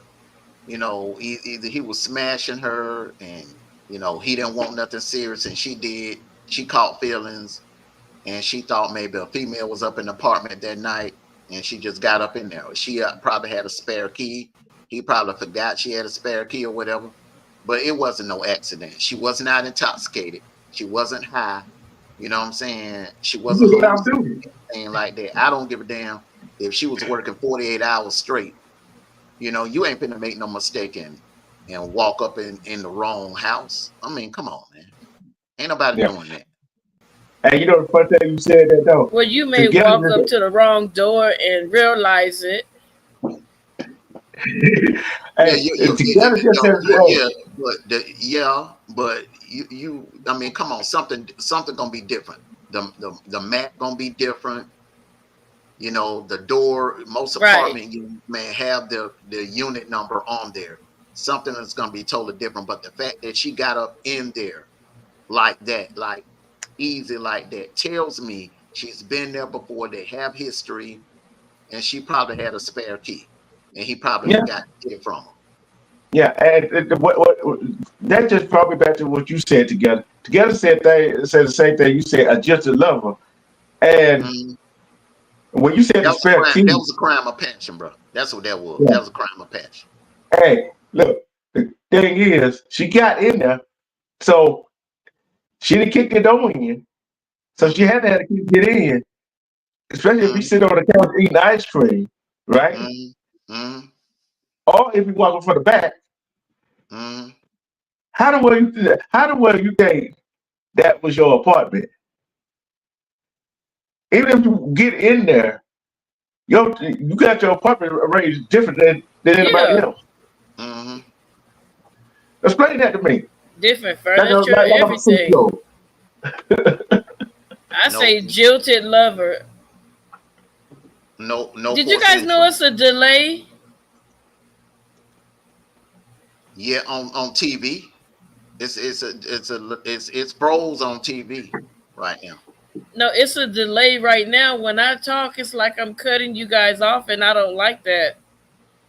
either he was smashing her, and he didn't want nothing serious, and she did. She caught feelings, and she thought maybe a female was up in the apartment that night, and she just got up in there. She probably had a spare key. He probably forgot she had a spare key or whatever, but it wasn't no accident. She was not intoxicated. She wasn't high. You know what I'm saying? She You wasn't get what I'm hallucinating, doing. anything like that. I don't give a damn if she was working 48 hours straight. You ain't finna make no mistake and walk up in the wrong house. I mean, come on, man. Ain't nobody Yeah. doing that. And you know the first time you said that though, Well, you may walk together. up to the wrong door and realize it. Yeah, Hey, together just as yeah, but you, I mean, come on, something gonna be different. The mat gonna be different. The door. Most Right. apartment you may have the unit number on there. Something that's gonna be totally different. But the fact that she got up in there like that, like easy like that, tells me she's been there before. They have history, and she probably had a spare key, and he probably yeah, forgot to get it from her. yeah. And that just probably back to what you said together. Together said the same thing you said, a just a lover. And Mhm. when you said That the was a spare crime. That key, was a crime of passion, bro. That's what that was. yeah. That was a crime of passion. Hey, look, the thing is, she got in there, so she didn't kick the door in. So she Mm-hmm. had to have a key to get in, especially if you Mm-hmm. sit on the couch eating ice cream, right? Mm-hmm. Mm-hmm. Or if you walking from the back, Mm-hmm. how the well you think that was your apartment? Even if you get in there, you got your apartment arranged different than anybody Yeah. else. Mm-hmm. Explain that to me. Different Like furniture, I'm a everything. CEO. I say jilted lover. No Did you forced guys know entry. it's a delay? Yeah, on TV. It's bros on TV right now. No, it's a delay right now. When I talk, it's like I'm cutting you guys off, and I don't like that.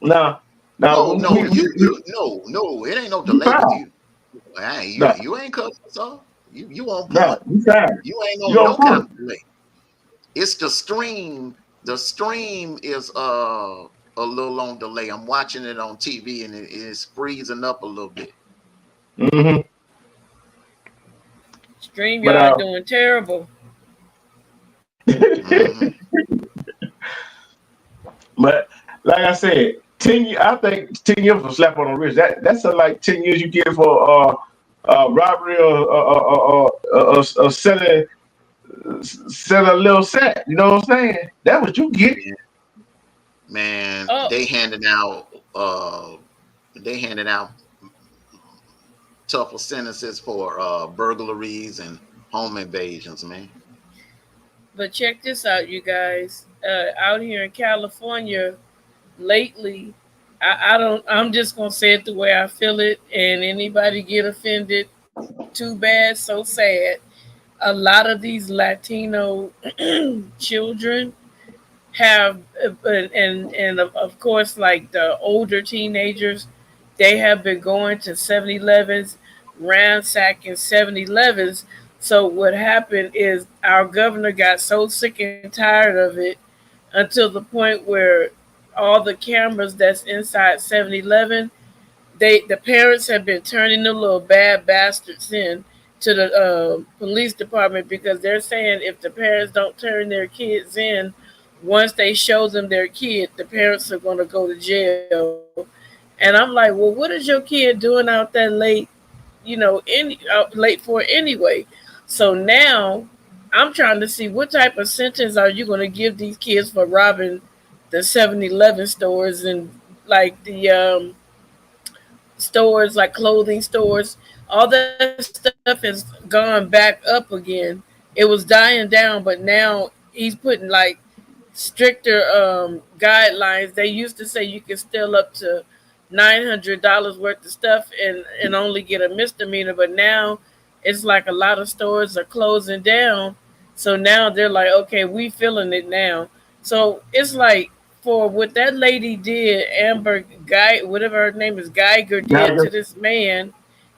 Now, now No, no, we no. It ain't no you delay with fine. you. Hey, No, you ain't cutting us off. You on no, point. you fine. You ain't You on on no kind point. of delay. It's the stream. The stream is a little on delay. I'm watching it on TV and it's freezing up a little bit. Hmm. But StreamYard doing terrible. Hmm. but like I said, 10 years. I think 10 years was a slap on the wrist. That's like 10 years you get for robbery or selling a little set. You know what I'm saying? That's what you get. Man, Oh, they handed out tougher sentences for burglaries and home invasions, man. but check this out, you guys. Out here in California, lately, I don't. I'm just gonna say it the way I feel it, and anybody get offended, too bad, so sad. A lot of these Latino children have and of course like the older teenagers, they have been going to 7-Elevens, ransacking 7-Elevens. So what happened is our governor got so sick and tired of it until the point where all the cameras that's inside 7-Eleven, the parents have been turning the little bad bastards in to the police department because they're saying if the parents don't turn their kids in, once they show them their kid, the parents are going to go to jail. And I'm like, well, what is your kid doing out that late? Late for anyway. So now I'm trying to see what type of sentence are you going to give these kids for robbing the 7-Eleven stores and like the stores like clothing stores, all that stuff has gone back up again. It was dying down, but now he's putting like stricter guidelines. They used to say you could steal up to $900 worth of stuff and only get a misdemeanor, but now it's like a lot of stores are closing down. So now they're like, okay, we feeling it now. So it's like for what that lady did, Amber Guy, whatever her name is, Guyger did to Guyger. this man.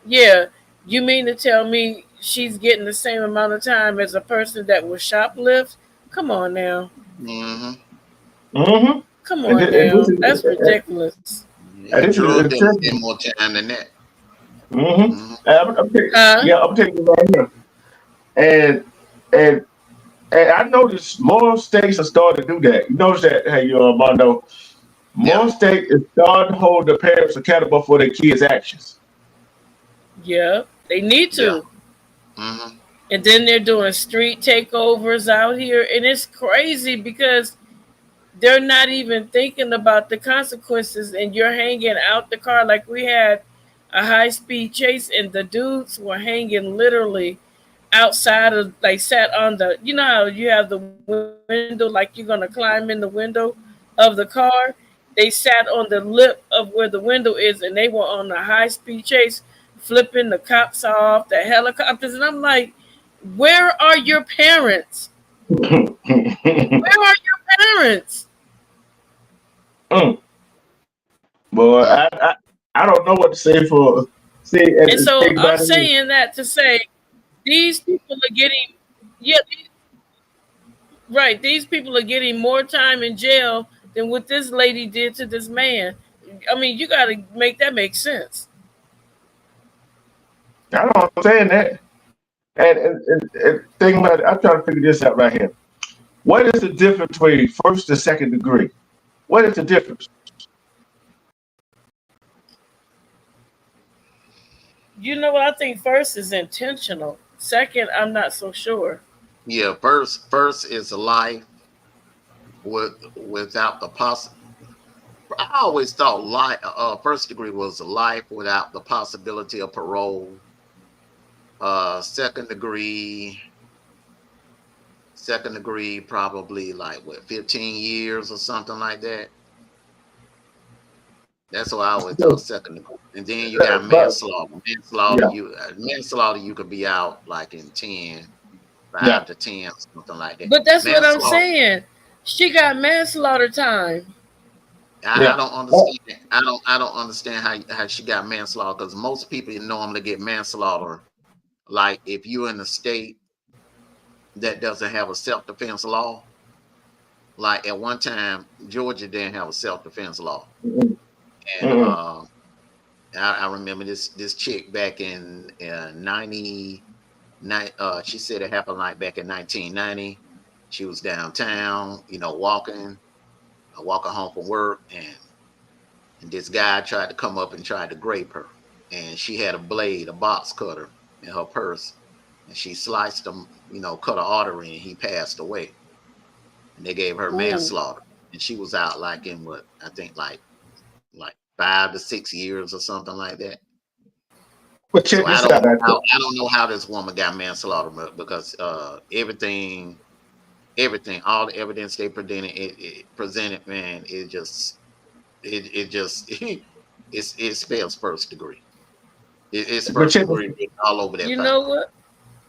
Yeah, you mean to tell me she's getting the same amount of time as a person that was shoplift? Come on now. Hmm. Mm-hmm. Come And, on now. That's ridiculous. and Yeah, this is drug dealers get intentional. more time than that. Mm-hmm. Hmm. Huh? I'm taking it right here. And and and I noticed more states are starting to do that. You notice that, hey, Mondo, Yeah, more states is starting to hold the parents accountable for their kids' actions. Yeah. They need yeah. to. Hmm. And then they're doing street takeovers out here. And it's crazy because they're not even thinking about the consequences. And you're hanging out the car. Like we had a high speed chase, and the dudes were hanging literally outside of, like, sat on the, you know how you have the window, like you're going to climb in the window of the car. They sat on the lip of where the window is, and they were on a high speed chase, flipping the cops off, the helicopters. And I'm like, where are your parents? Where are your parents? Mm. Boy, Mm. I don't know what to say for see And and so think I'm about it. saying that to say these people are getting, yeah, right. These people are getting more time in jail than what this lady did to this man. I mean, you got to make that make sense. I don't understand that. And think about it. I'm trying to figure this out right here. What is the difference between first and second degree? What is the difference? You know what? I think first is intentional. Second, I'm not so sure. Yeah, first is life without the I always thought life first degree was life without the possibility of parole. Second degree second degree, probably like what, 15 years or something like that. That's what I always thought, second degree. And then you got But manslaughter. yeah, Manslaughter, you could be out like in 10, yeah. 5 to 10, something like that. But that's what I'm Manslaughter, saying. She got manslaughter time. I Yeah. don't Oh, understand. I don't understand how she got manslaughter, because most people normally get manslaughter like if you're in a state that doesn't have a self-defense law. Like at one time, Georgia didn't have a self-defense law, mm-mm, and mm-mm. I remember this chick back in 90. She said it happened like back in 1990. She was downtown, walking home from work, and this guy tried to come up and tried to grape her, and she had a blade, a box cutter, in her purse, and she sliced him, cut an artery, and he passed away. And they gave her Ooh. manslaughter, and she was out like in what I think like 5 to 6 years or something like that. But So check this out. I don't know how this woman got manslaughter, because everything, all the evidence they presented, man, it just it spells first degree. It's But first check this. degree written all over that You file. know what?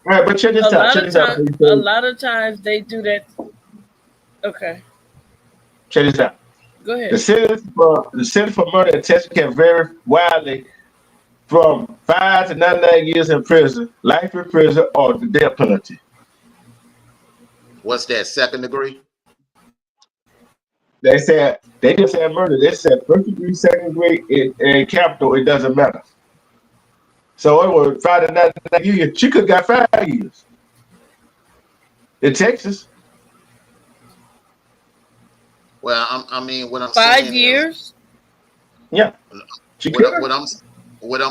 All right, but check A this out. lot Check of this out. time, a lot of times they do that. Okay, Check this out. go The ahead. sentence for murder in Texas can vary widely from 5 to 99 years in prison, life in prison, or the death penalty. What's that, second degree? They just said murder. They said first degree, second degree, and capital. It doesn't matter. So it was 5 to 99 years. She could have got 5 years in Texas. Well, I mean, what I'm Five saying is, years. Yeah, she what could I- have.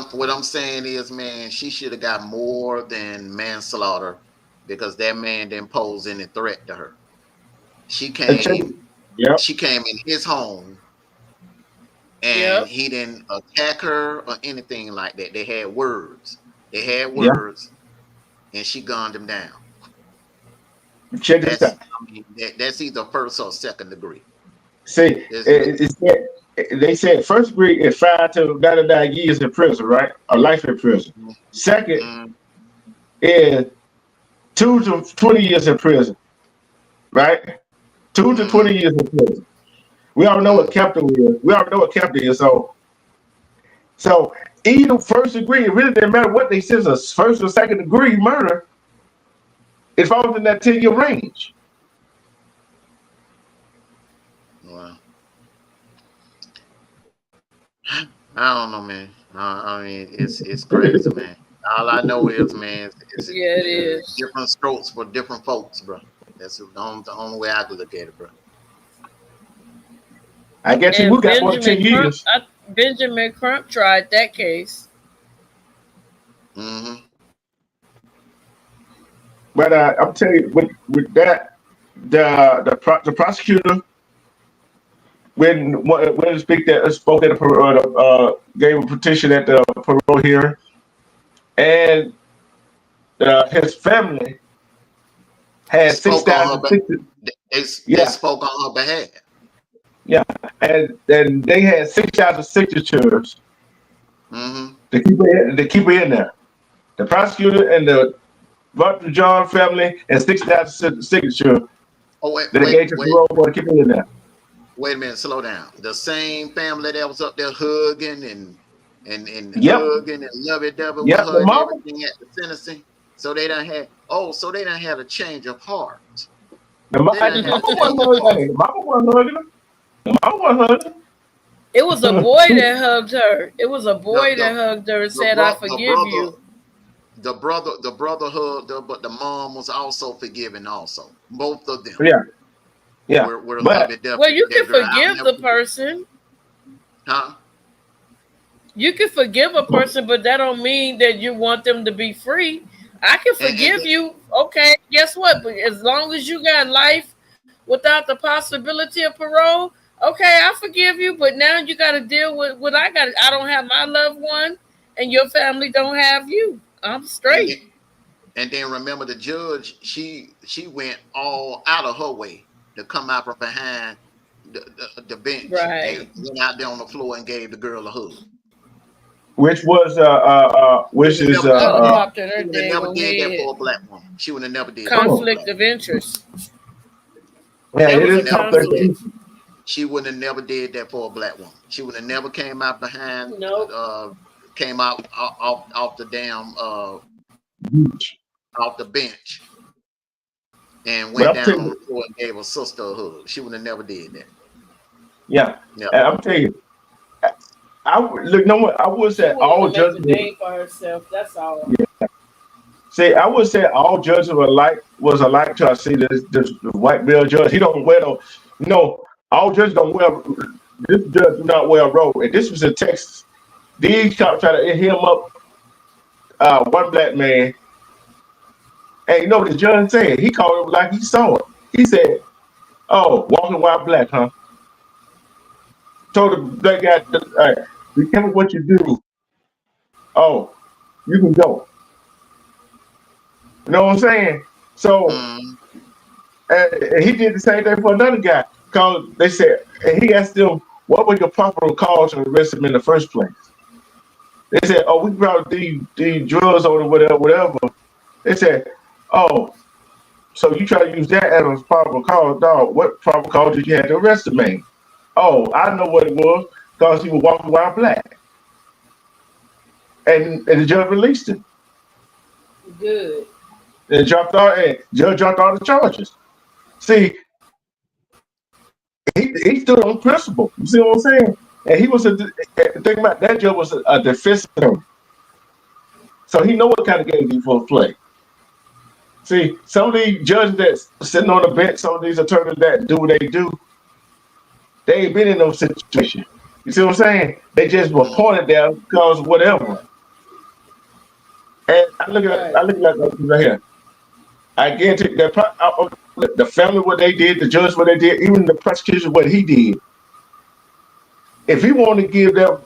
what I'm saying is, man, she should have got more than manslaughter, because that man didn't pose any threat to her. She And check, came, yeah, she came in his home, and Yep. he didn't attack her or anything like that. They had words. They had yeah. words, and she gunned him down. Check this That's out. I mean that's either first or second degree. See, There's no. they said first degree is 5 to 99 years in prison, right? A life in prison. Second Mm, is 2 to 20 years in prison, right? Two to mm, 20 years in prison. We already know what mm. capital is. We already know what capital is. So either first degree, it really didn't matter what they said, a first or second degree murder. It falls in that 10-year range. Well, I don't know, man. I mean, it's crazy, man. All I know is, man, it's Yeah, it is. different strokes for different folks, bro. That's the only way I could look at it, bro. I guess we And got more than 10 years. Benjamin Crump tried that case. Hmm. But I'm telling you, with that, the prosecutor when the speaker spoke at the gave a petition at the parole hearing, and his family had six Spoke on her, thousand but six. they Yeah, spoke on her behalf. yeah, and they had 6,000 signatures Hmm. to keep it in there. The prosecutor and the Dr. John family and 6,000 signatures Oh, that they gave to parole board to keep it in there. wait a minute, slow down. The same family that was up there hugging and Yep, hugging and lovey dovey with yep. The her and mama, everything at the sentencing. So they done had a change of heart. They done the had a mama change of wasn't heart. hugging. The mama wasn't hugging her. The mama wasn't hugging It was a boy that hugged her. It was a The boy that the hugged her and the, said, "I bro- the forgive brother you." the brother hugged her, but the mom was also forgiving. Also, both of them her. Yeah, yeah. were But lovey dovey Well, with you that can girl. I'll forgive never the forget. person. Huh? You can forgive a person, but that don't mean that you want them to be free. I can And forgive you. Okay, guess what? But as long as you got life without the possibility of parole, okay, I forgive you. But now you got to deal with what I got. I don't have my loved one, and your family don't have you. I'm and straight. And then remember the judge, she went all out of her way to come out from behind the bench and Right. went out there on the floor and gave the girl a hug. which was She which would have is never did that. Popped in her She would have never daggone did that head. for a black woman. She would have never did that come for a on, black Conflict of woman. interest. yeah, That it She was would a is have never conflict. did that. conflict. She would have never did that for a black woman. She would have never came out behind, Nope. came out off the damn off the bench and But went I'm down telling on you, the floor and gave her sister a hug. She would have never did that. yeah, Never. and I'm telling you, look, no one. I would She say wanted all to make a judges. name for herself. That's all. See, I would say all judges were alike. Was alike to I see this white male judge. He don't wear no. No, all judges don't wear. This judge do not wear a robe, and this was in Texas. These cops try to hit him up. One black man, and you know what the judge said? He called him like he saw it. He said, "Oh, walking while black, huh?" Told the black guy, "Be careful what you do. Oh, you can go." You know what I'm saying? So Mm, and he did the same thing for another guy. Cause they said, and he asked them, "What was your proper cause to arrest him in the first place?" They said, "Oh, we brought these drugs on or whatever, whatever." They said, "Oh, so you try to use that as a probable cause? Dog, what probable cause did you have to arrest the man?" "Oh, I know what it was, cause he was walking around black." And the judge released him. Good. And dropped all and judge dropped all the charges. See, he stood on principle. You see what I'm saying? And he was the thing about that judge was a defense attorney. So he know what kind of game he's supposed to play. See, some of these judges that's sitting on the bench, some of these attorneys that do what they do, they ain't been in those situations. You see what I'm saying? They just were mm, pointed there because whatever. And I Right. look at that right here. I guarantee that the family what they did, the judge what they did, even the prosecution what he did. If he wanted to give them,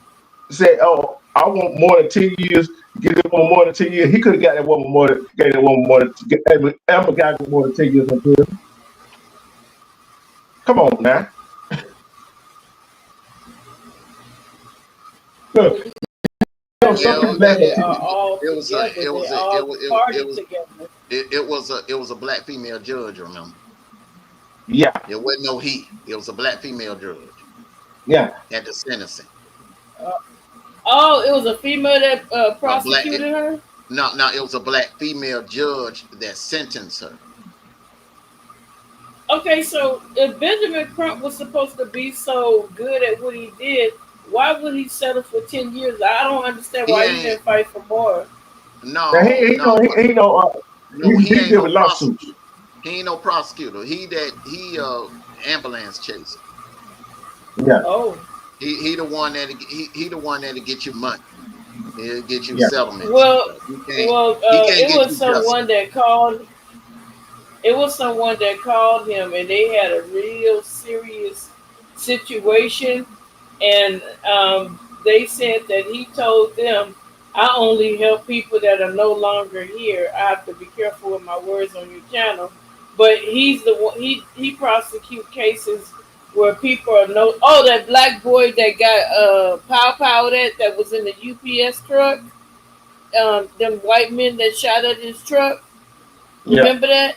say, "Oh, I want more than 10 years," give them more than 10 years, he could have got that woman more than gave that woman more than Amber got more than 10 years in prison. Come on now. Look, Well, you you know, got to yeah, some people remember laugh they at are TV. all it was a together. it They was a it all was party together. it was a black female judge. Remember, Yeah, it wasn't no he. It was a black female judge yeah, at the sentencing. Uh, oh, it was a female that A black prosecuted her. no, it was a black female judge that sentenced her. Okay, so if Benjamin Crump was supposed to be so good at what he did, why would he settle for 10 years? I don't understand He why he ain't didn't fight for more. now no no he know no he he ain't deal no with lawsuits. prosecutor. He ain't no prosecutor. He ambulance chaser. Yeah, Oh, He the one that he the one that'll get you money. He'll get you yeah, settlements and well, stuff. well, He can't it get was you justice. someone that called. It was someone that called him, and they had a real serious situation, and they said that he told them, "I only help people that are no longer here." I have to be careful with my words on your channel, but he's the one. He prosecute cases where people are no. Oh, that black boy that got pow that was in the UPS truck. Them white men that shot at his truck. yeah. Remember that?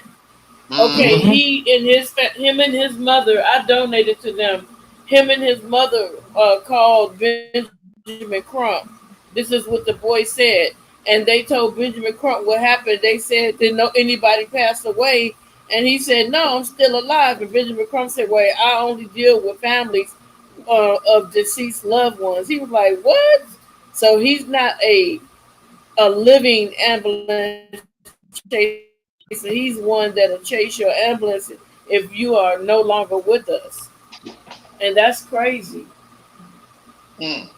Okay, Mm-hmm. Mm-hmm. him and his mother, I donated to them. Him and his mother called Benjamin Crump. This is what the boy said, and they told Benjamin Crump what happened. They said, "Did know anybody pass away?" And he said, "No, I'm still alive." And Benjamin Crump said, "Well, I only deal with families of deceased loved ones." He was like, "What?" So he's not a living ambulance chaser. He's one that'll chase your ambulance if you are no longer with us. And that's crazy. Mm.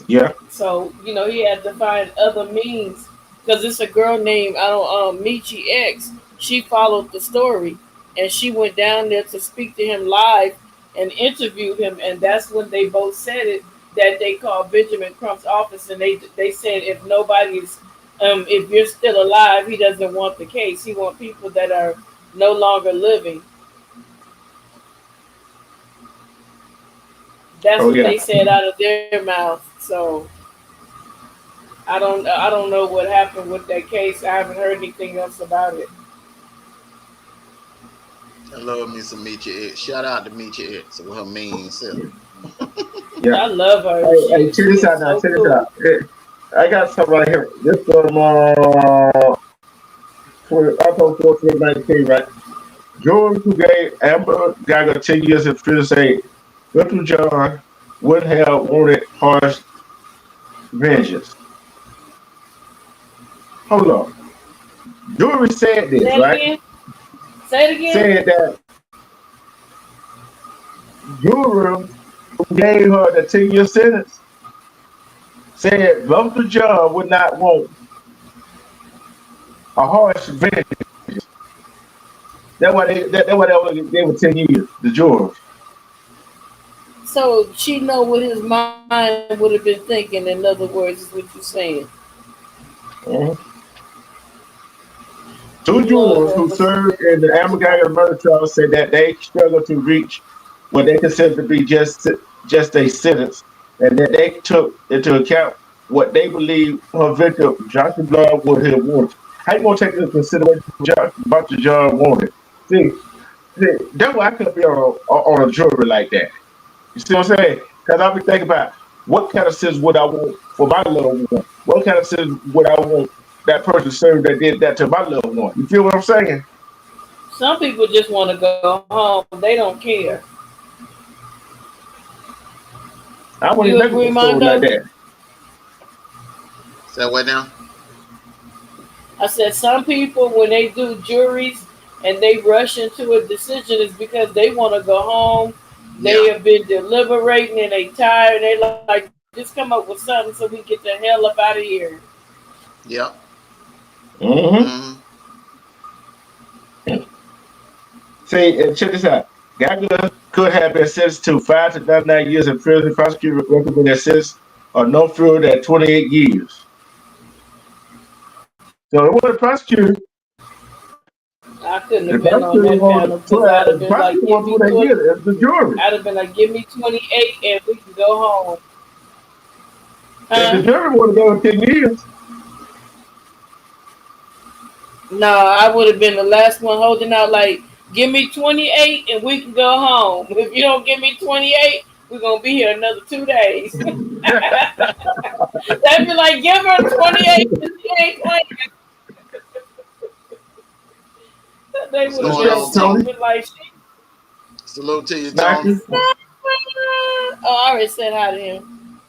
Yeah. So, he had to find other means because it's a girl named, I don't, Michi X. She followed the story and she went down there to speak to him live and interviewed him. And that's when they both said it, that they called Benjamin Crump's office and they said if nobody's If you're still alive, he doesn't want the case. He wants people that are no longer living. That's Oh what yeah. they said out of their mouth. So I don't know what happened with that case. I haven't heard anything else about it. I love me some Meet X. Shout out to Meet X with her mean self. Yeah. I love her. Hey, She check this is out now. so Check this cool. out. I got something right here. This from October 4th, 2019, right? George, who gave Amber Guyger 10 years in prison, say Little John would have wanted harsh vengeance. Hold on. Jury said Say this, it right? again. Say it again. Said that Jury who gave her the 10-year sentence said Little John would not want a harsh vengeance. That's why they were 10 years, the jurors. So she know what his mind would have been thinking. In other words, is what you're saying. Mhm. Two Lord jurors have who mercy. served in the Amber Guyger murder trial said that they struggled to reach what they considered to be just a sentence, and that they took into account what they believed her victim, Johnson Blood, would have wanted. How you gonna take into consideration what John wanted? See, that's why I couldn't be on a jury like that. You see what I'm saying? Because I'll be thinking about what kind of sentence would I want for my loved one? What kind of sentence would I want that person served that did that to my loved one? You feel what I'm saying? Some people just want to go home. They don't care. I You wouldn't agree, never go story Mondo? like that. So what now? I said some people when they do juries and they rush into a decision is because they want to go home. They Yeah. have been deliberating and they tired. They like just come up with something so we get the hell up out of here. Yeah. Mm-hmm. Mm-hmm. See, and check this out. Gagler could have been sentenced to 5 to 99 years in prison. Prosecutor recommended a sentence of no fewer than 28 years. So it was the prosecutor. I couldn't The have been on prosecutor that panel wanted, because I'd have the been like, prosecutor give wanted me 28 20. years. It was the jury. I'd have been like, give me 28 and we can go home. If the Huh? jury would have given 10 years, No, I would have been the last one holding out. Like, give me 28 and we can go home. If you don't give me 28, we're gonna be here another 2 days. They'd be like, give her 28 and she ain't playing. They What's would have going been respect on, sick, Tony? Tony, but like, she, Salute to you, Tony. Snipey. oh, I already said hi to him.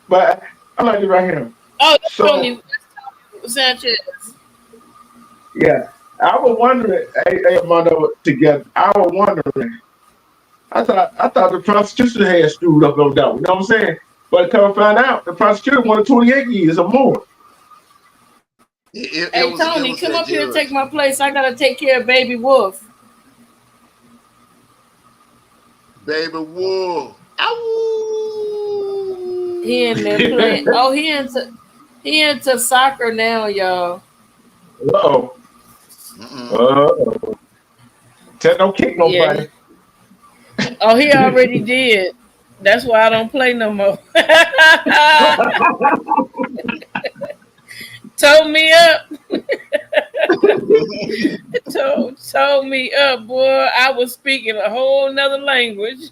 But I like it right here. Oh, that's So Tony Sanchez. yeah, I was wondering, hey, Armando, together. I was wondering. I thought the prosecution had screwed up no doubt. You know what I'm saying? But come to find out, the prosecutor wanted 28 years or more. It, it, Hey, it was it Tony, was come that up here and take judge, my place. I gotta take care of Baby Wolf. Baby Wolf. He in there Ow! playing. Oh, he into soccer now, y'all. Uh-oh. Mm-mm. Uh-oh. Tell don't kick Yeah. nobody. Oh, he already did. That's why I don't play no more. Told me up. Told me up, boy. I was speaking a whole nother language.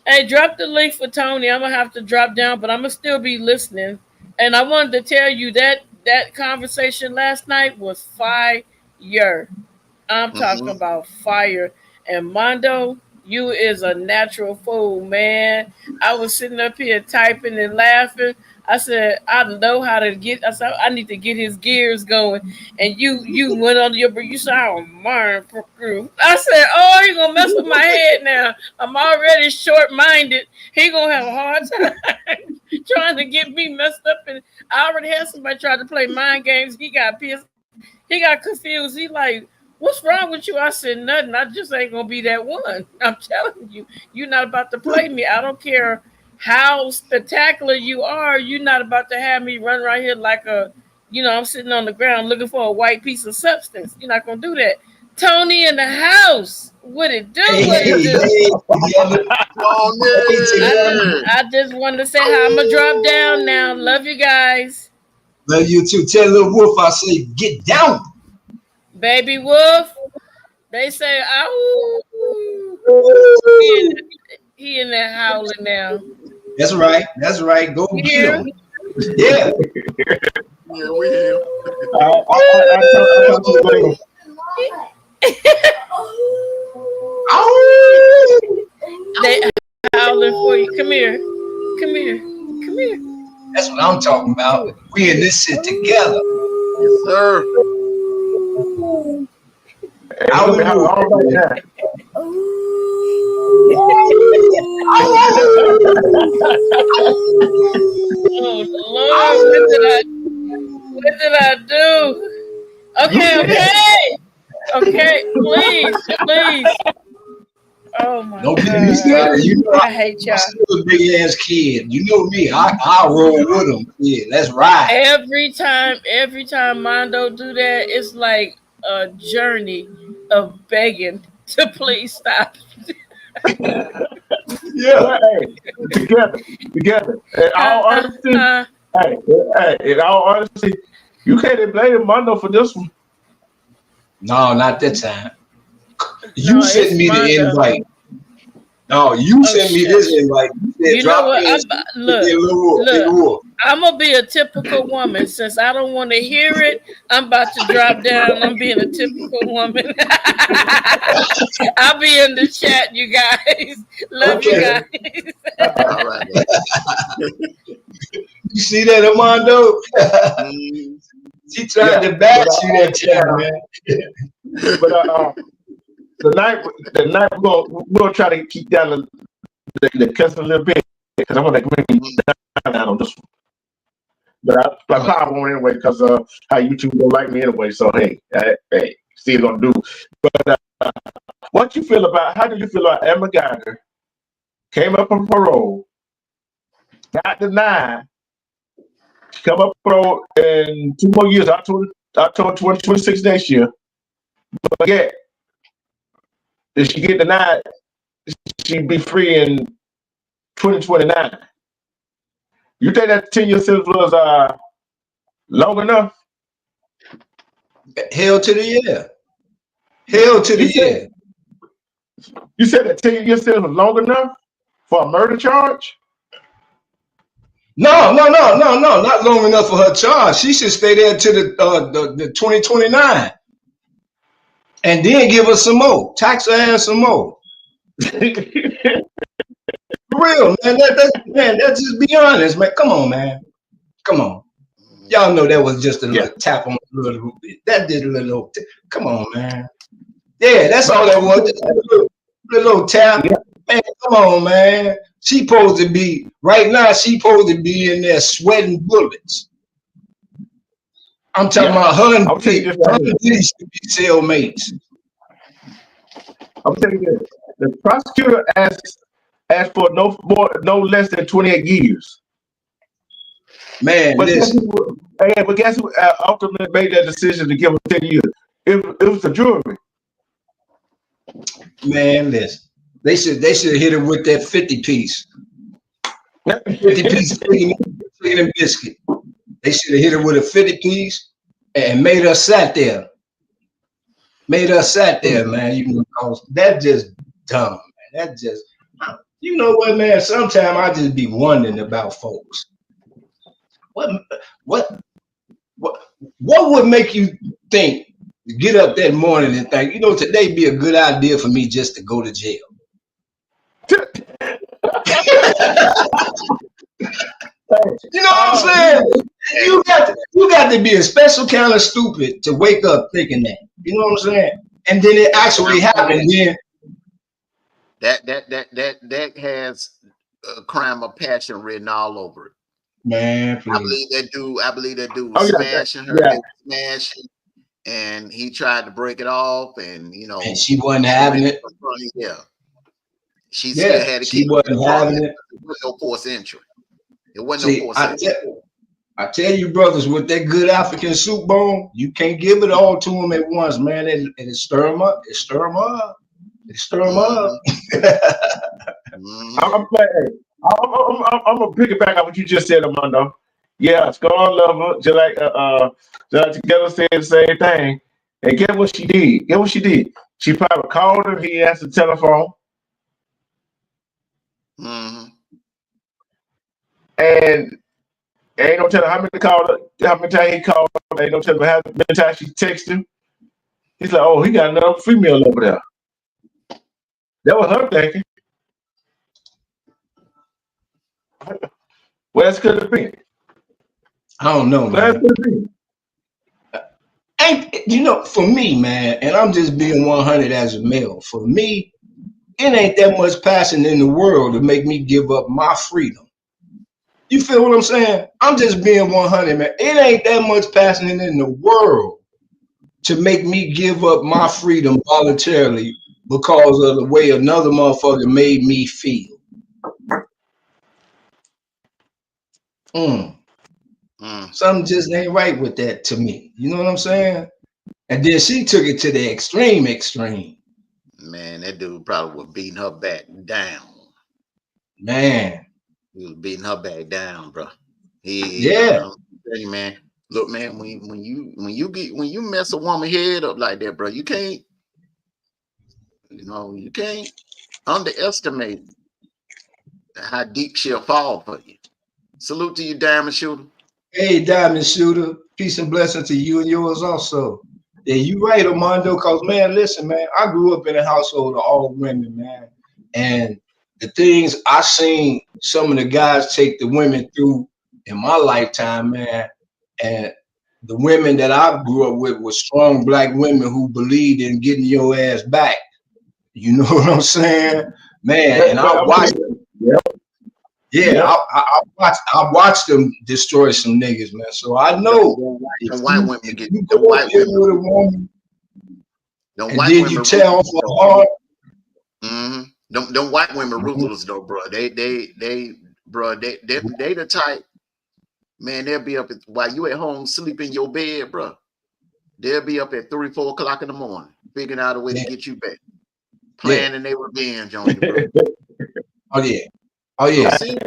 Hey, drop the link for Tony. I'm gonna have to drop down, but I'm gonna still be listening. And I wanted to tell you that that conversation last night was fire. I'm talking Mm-hmm. about fire. And Mondo, you is a natural fool, man. I was sitting up here typing and laughing. I said, I know how to get. I said, I need to get his gears going. And you went under your. You said, oh, Marn through. I said, oh, you gonna mess with my head now. I'm already short minded. He gonna have a hard time trying to get me messed up. And I already had somebody try to play mind games. He got pissed. He got confused. He like, what's wrong with you? I said, nothing. I just ain't gonna be that one. I'm telling you, you're not about to play me. I don't care how spectacular you are, you're not about to have me run around here like I'm sitting on the ground looking for a white piece of substance. You're not gonna do that. Tony in the house. What it do? What it do? I just wanted to say hi. I'm gonna drop down now. Love you guys. Love you too. Tell little Wolf I say get down. Baby Wolf. They say, "Ow." He in there howling now. That's right. That's right. Go get him. Yeah. Yeah, we hear. They howling for you. Come here. Come here. Come here. That's what I'm talking about. We in this shit together. Yes, sir. Oh Lord, what did I do? Okay, please. Oh my God. You know, I hate y'all. I'm still a big ass kid. You know me. I roll with them. Yeah, let's ride. Every time Mondo do that, it's like a journey of begging to please stop. Yeah, together. In all honesty, you can't blame Mondo for this one. No, not that time. You sent me the invite. No, you sent me this invite. You know what? Look, I'm gonna be a typical woman. Since I don't want to hear it, I'm about to drop down. I'm being a typical woman. I'll be in the chat, you guys. Love you guys. All right. You see that, Armando? She tried to bash you that time, man. But tonight we're gonna try to keep down the cuss a little bit because I want to bring down on this one. But I probably won't anyway because how YouTube don't like me anyway. So hey, see what I'm gonna do. But how do you feel about Emma Guyger came up on parole, got denied, come up parole in 2 more years, October 2026 next year. But yeah, if she get denied, she'd be free in 2029. You think that 10-year sentence was long enough? Hell to the year. Hell to the year. You said that 10-year sentence was long enough for a murder charge? No, not long enough for her charge. She should stay there to the 2029. And then give us some more. Tax her ass some more. For real, man. Let's just be honest, man. Come on, man. Come on. Y'all know that was just a little tap on the little bit. That did a little come on, man. Yeah, that's all that was. A little tap. Yeah. Man, come on, man. She supposed to be right now, she supposed to be in there sweating bullets. I'm talking about her and Diddy should be cellmates. I'm telling you this. The prosecutor asked for no less than 28 years. Man, but guess who ultimately made that decision to give him 10 years? It was the jury. Man, listen. They should hit him with that 50 piece. 50 piece chicken and biscuit. They should have hit her with a 50 piece and made her sat there. Man. You know, that's just dumb, man. That just, you know what, man? Sometimes I just be wondering about folks. What would make you think, get up that morning and think, you know, today be a good idea for me just to go to jail? You know what I'm saying? You got to be a special kind of stupid to wake up thinking that. You know what I'm saying? And then it actually happened. Then that has a crime of passion written all over it. Man, please. I believe that dude was smashing her, smashing, and he tried to break it off, and you know, and she wasn't having it. She still had to she keep wasn't having it. It wasn't no forced entry. It wasn't See, no forced entry. I tell you, brothers, with that good African soup bone, you can't give it all to them at once, man. It stir them up. It stir them up. It stir them up. I'm gonna pick it back up what you just said, Armando. Yeah, Scar love her, just like Together said the same thing. And get what she did. Get what she did. She probably called him. He answered the telephone. And ain't no telling how many times he called. Ain't no telling how many times she texted him. He's like, oh, he got another female over there. That was her thinking. Where else could it be? I don't know, man. Ain't for me, man, and I'm just being 100 as a male. For me, it ain't that much passion in the world to make me give up my freedom. You feel what I'm saying? I'm just being 100, man. It ain't that much passion in the world to make me give up my freedom voluntarily because of the way another motherfucker made me feel. Something just ain't right with that to me. You know what I'm saying? And then she took it to the extreme. Man, that dude probably was beating her back down. Man. He was beating her back down, bro. Yeah. Man. Look, man, when you mess a woman head up like that, bro, you can't underestimate how deep she'll fall for you. Salute to you, Diamond Shooter. Hey, Diamond Shooter. Peace and blessing to you and yours also. Yeah, you right, Armando, because, man, listen, man, I grew up in a household of all women, man. And the things I seen some of the guys take the women through in my lifetime, man, and the women that I grew up with were strong black women who believed in getting your ass back. You know what I'm saying? Man, and I watched them. I watched them destroy some niggas, man. So I know the white women get the white women with a woman, and then you tear off her heart. Them white women ruthless though, bro. They the type, man. They'll be up while you at home sleep in your bed, bro. They'll be up at 3, 4 o'clock in the morning, figuring out a way to get you back, planning their revenge on you, bro. Oh yeah. I'm telling you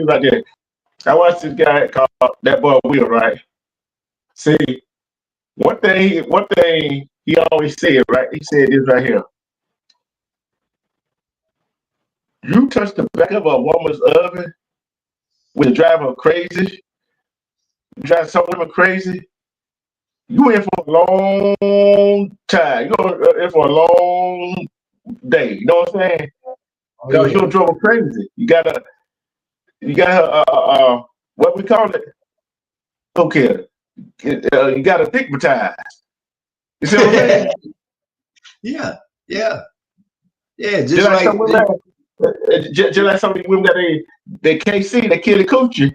about that. I watched this guy called That Boy Will, right? See, one thing he always said, right? He said this right here. You touch the back of a woman's oven, will drive her crazy, drive some women crazy. You in for a long time. You in for a long day. You know what I'm saying? Because you'll drive her crazy. You got her, what we call it? Okay. You got to stigmatize. You see what I'm saying? Yeah. Just like some women, just like some of these women that they can't see, they kill the coochie.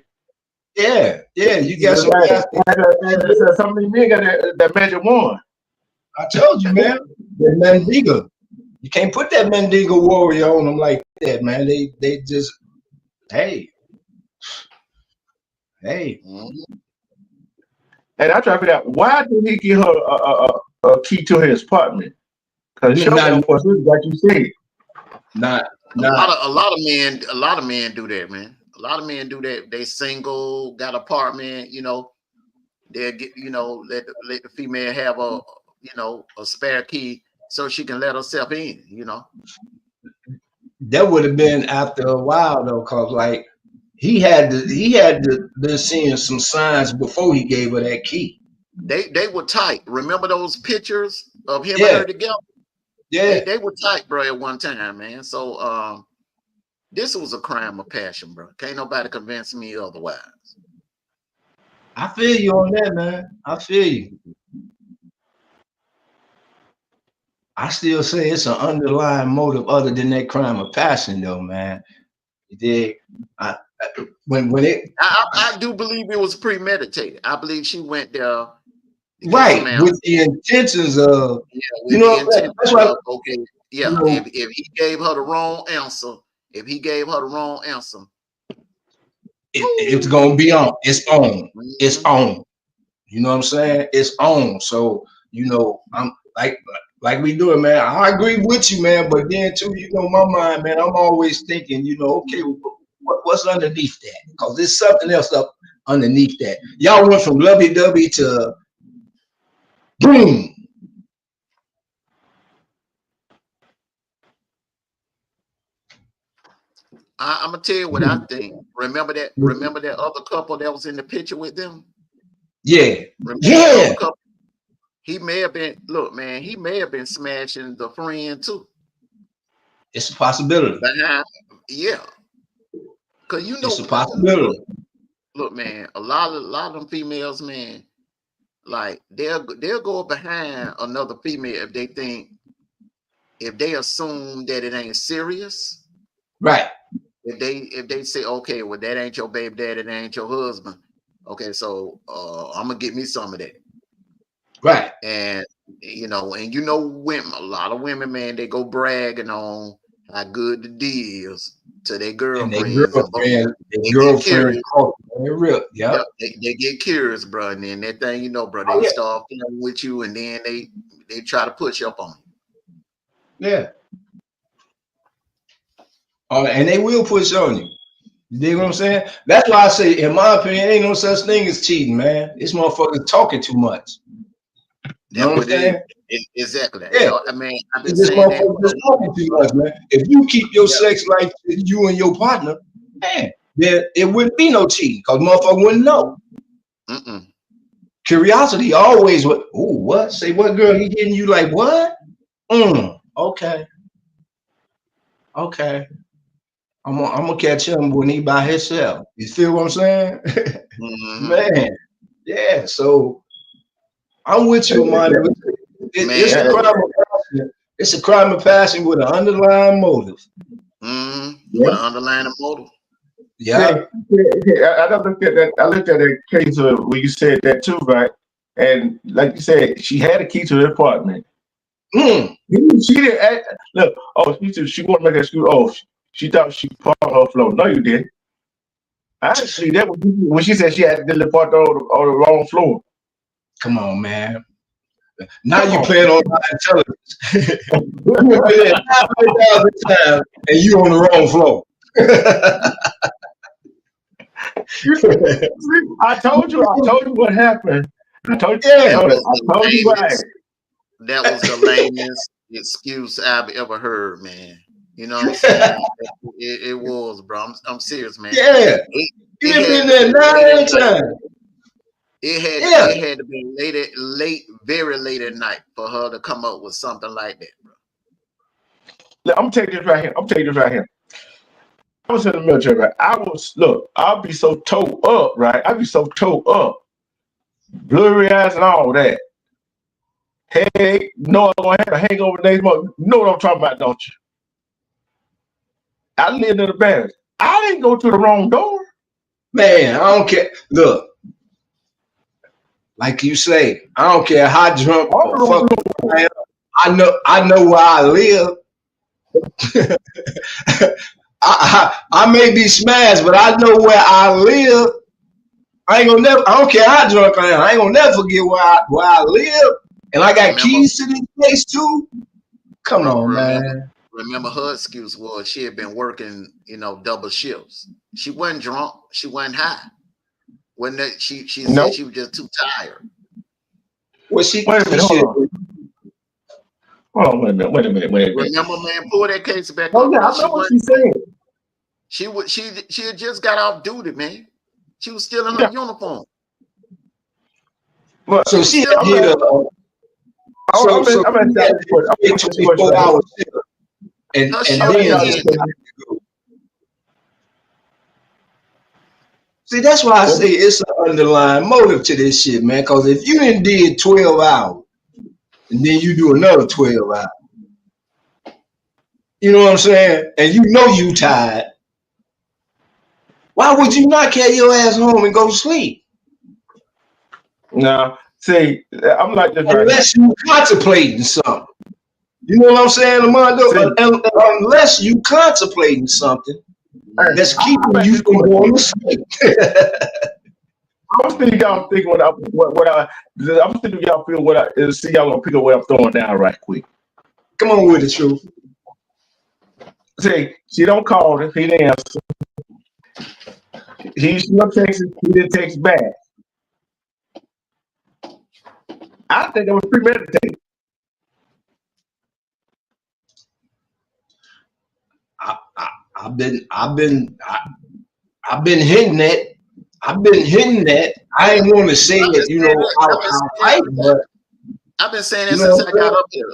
Yeah. You got some guys. Some of these men got that magic wand. I told you, man. That Mandingo. You can't put that Mandingo warrior on them like that, man. They just, hey. And I try to figure out, why did he give her a key to his apartment? Because like you said. A lot of men do that, man. A lot of men do that. They single, got apartment, they'll get, let the female have a spare key so she can let herself in, That would have been after a while though, cause like he had to been seeing some signs before he gave her that key. They were tight. Remember those pictures of him and her together? Yeah. They were tight, bro, at one time, man. So this was a crime of passion, bro. Can't nobody convince me otherwise. I feel you on that, man. I feel you. I still say it's an underlying motive other than that crime of passion, though, man. You dig? I do believe it was premeditated. I believe she went there, right, with the intentions of, that's right. Okay, Yeah, if he gave her the wrong answer, it's gonna be on. It's on. It's on. You know what I'm saying? It's on. So I'm like we doing, man. I agree with you, man. But then too, my mind, man. I'm always thinking, okay, what's underneath that? Because there's something else up underneath that. Y'all went from lovey-dovey to boom. I'm gonna tell you what I think. Remember that other couple that was in the picture with them? Yeah. Remember that other couple? He may have been, look, man, he may have been smashing the friend too. It's a possibility. Yeah. Cause it's a possibility. Look, man, a lot of them females, man, like they'll go behind another female if they assume that it ain't serious. Right. If they say, okay, well, that ain't your baby daddy, that ain't your husband. Okay, so I'm gonna get me some of that. Right. And women, a lot of women, man, they go bragging on how good the deal is to their girlfriends. They get curious, bro. And then that thing, bro, they start feeling with you, and then they try to push up on you. Yeah. And they will push on you. You dig what I'm saying? That's why I say, in my opinion, ain't no such thing as cheating, man. This motherfucker's talking too much. You know what I'm saying? Exactly. Yeah. I mean, I've been saying that. Just talking too much, man. If you keep your sex life to you and your partner, man, then it wouldn't be no cheating because motherfucker wouldn't know. Curiosity always what? Oh, what? Say what, girl? He getting you like what? Okay. I'm gonna catch him when he by himself. You feel what I'm saying? Man, yeah. So I'm with you, man. It's a crime of passion. It's a crime of passion with an underlying motive. With an underlying motive. Yeah. I looked at that. I looked at that case where you said that too, right? And like you said, she had a key to the apartment. She didn't act, look. Oh, she wanted to make that excuse. Oh, she thought she parked her floor. No, you didn't. Actually, that was when she said she had to park on the wrong floor. Come on, man. Now you playing on my intelligence. You've been there 9,000 times and you on the wrong floor. I told you what happened. I told you why. That was the lamest excuse I've ever heard, man. You know what I'm saying? It was, bro. I'm serious, man. Yeah. You've been there 9 times. It had to be very late at night for her to come up with something like that, bro. Look, I'm taking this right here. I was in the military, right? I'll be so towed up, right? I'll be so towed up. Blurry eyes and all that. Hey, no, I'm gonna have a hangover next month. You know what I'm talking about, don't you? I lived in the barracks. I didn't go to the wrong door. Man, I don't care. Look, like you say, I don't care how drunk or fuck I am. I know where I live. I may be smashed, but I know where I live. I don't care how drunk I am. I ain't gonna never forget where I live. And I got keys to this place too. Come on, man. Remember, her excuse was she had been working, double shifts. She wasn't drunk. She wasn't high. She said she was just too tired. Well, wait a minute. Hold on. Wait a minute. Remember, man, pull that case back up. Oh, yeah, I know what she's saying. She had just got off duty, man. She was still in her uniform. Well, so she did I'm 24 hours and then see, that's why I say it's an underlying motive to this shit, man. Because if you did 12 hours and then you do another 12 hours, you know what I'm saying? And you tired, why would you not carry your ass home and go to sleep? No, see, I'm like this. Unless you contemplating something. You know what I'm saying, Armando? Unless you contemplating something that's keeping you from going to sleep. I'm still y'all think I'm still y'all feel what I see y'all gonna pick up what I'm throwing down right quick. Come on with the truth. See, she don't call him, he didn't answer. She texted, he didn't text back. I think it was premeditated. I've been hitting that. I've been hitting that. I ain't want to say it, you know, but I've been saying it since I got up here,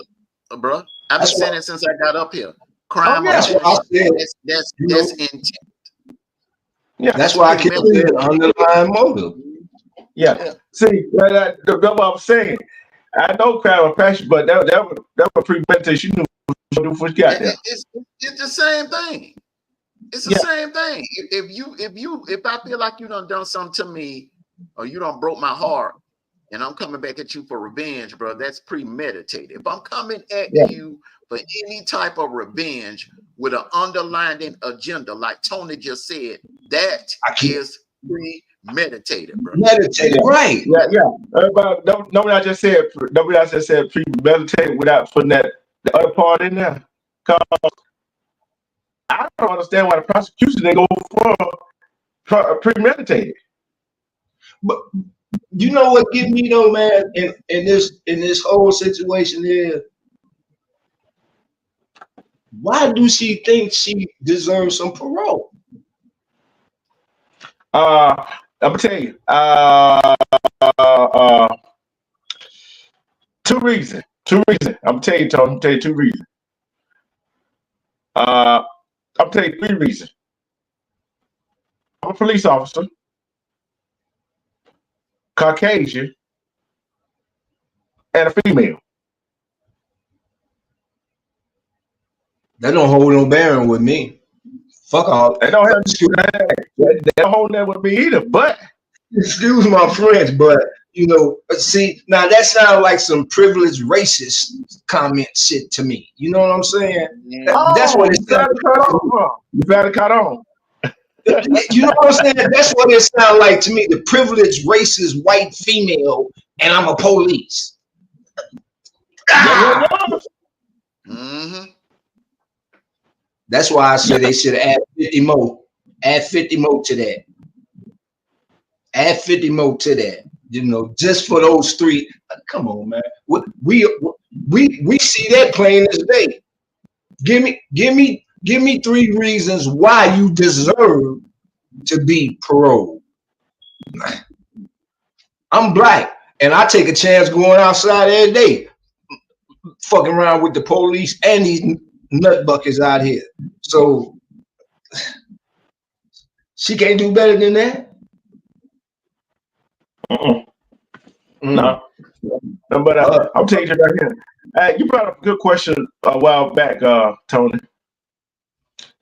bro. I've been saying it since I got up here. Crime of passion. That's intent. Yeah, that's why I keep saying underlying motive. Yeah. See, that's what I'm saying. I know crime of passion, but that was premeditation. You knew what to do before you got there. It's the same thing. It's the same thing. If I feel like you done something to me, or you done broke my heart, and I'm coming back at you for revenge, bro, that's premeditated. If I'm coming at you for any type of revenge with an underlying agenda, like Tony just said, that is premeditated, bro. Meditated, right? Yeah. But nobody I just said premeditated without putting the other part in there. Cause I don't understand why the prosecution didn't go for premeditated. But you know what get me though, man, in this whole situation here? Why do she think she deserves some parole? I'm gonna tell you. Two reasons. I'm gonna tell you, Tony. I'm gonna tell you 2 reasons. I'm gonna tell you 3 reasons. I'm a police officer, Caucasian, and a female. That don't hold no bearing with me. Fuck off. They don't hold that with me either. But excuse my French, but you know, see, now that sounds like some privileged racist comment shit to me. You know what I'm saying? That's what it sounds like. You better cut on. You know what I'm saying? That's what it sounds like to me. The privileged racist white female, and I'm a police. That's why I said they should add 50 more. Add 50 more to that. Add 50 more to that. You know, just for those 3. Come on, man. We see that plain as day. Give me 3 reasons why you deserve to be paroled. I'm black, and I take a chance going outside every day, fucking around with the police and these nut buckets out here. So she can't do better than that. No, but I'll take it right here. You brought up a good question a while back, Tony.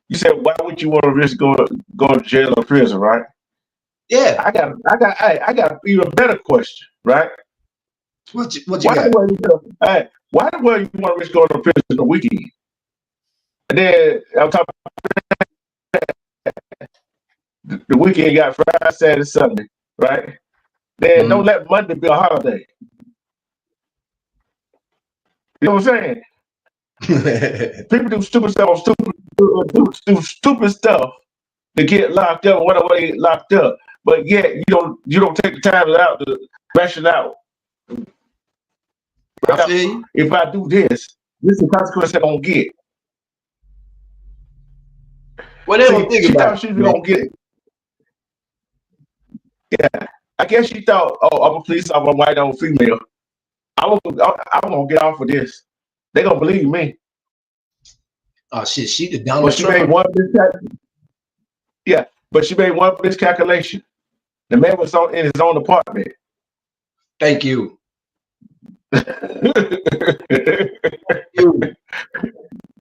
You said, "Why would you want to risk going to jail or prison?" Right? Yeah. I got an even better question, right? What you got? Why the world you want to risk going to prison the weekend? And then on top of that, the weekend you got Friday, Saturday, Sunday, right? Then don't let Monday be a holiday. You know what I'm saying? People do stupid stuff do stupid stuff to get locked up, whatever they get locked up. But yet you don't take the time out to ration out. If I do this is the consequence I'm gonna get. Well, they don't think about she thought she was gonna get it. Yeah, I guess she thought, oh, I'm a police officer, I'm white, I'm a female. I'm gonna get off of this. They gonna believe me. Oh shit, she the Donald Trump. But she made one miscalculation. The man was in his own apartment. Thank you.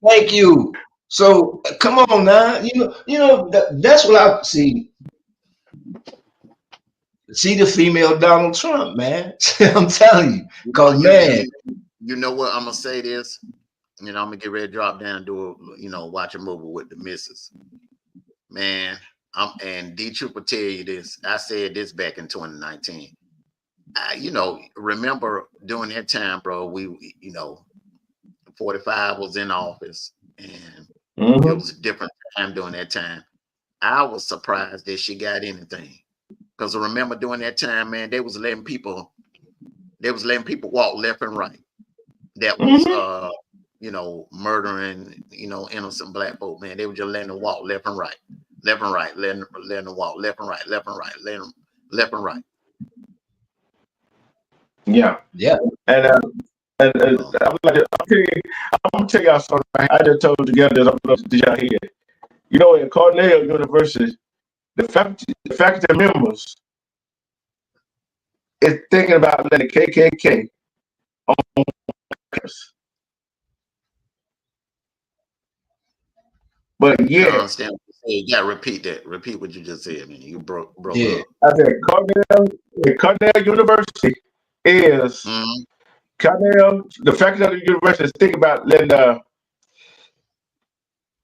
Thank you. So come on now, you know that's what I see. See the female Donald Trump, man. I'm telling you, because man, you know what? I'm gonna say this. You know, I'm gonna get ready to drop down and do watch a movie with the missus. Man, and D Troop will tell you this. I said this back in 2019. Remember during that time, bro, we 45 was in office and it was a different time during that time. I was surprised that she got anything. Because I remember during that time, man, they was letting people walk left and right. That was murdering, innocent black folk, man. They were just letting them walk left and right. Left and right, letting them walk left and right, left and right, letting them left and right. Yeah. And I'm gonna tell y'all something. I just told you guys this. I'm gonna did y'all hear. In Cornell University, the faculty members is thinking about letting KKK on campus. But I yeah, understand what you said. You gotta repeat that. Repeat what you just said, man. You broke up. I said Cornell University is Cornell. The faculty of the university is thinking about letting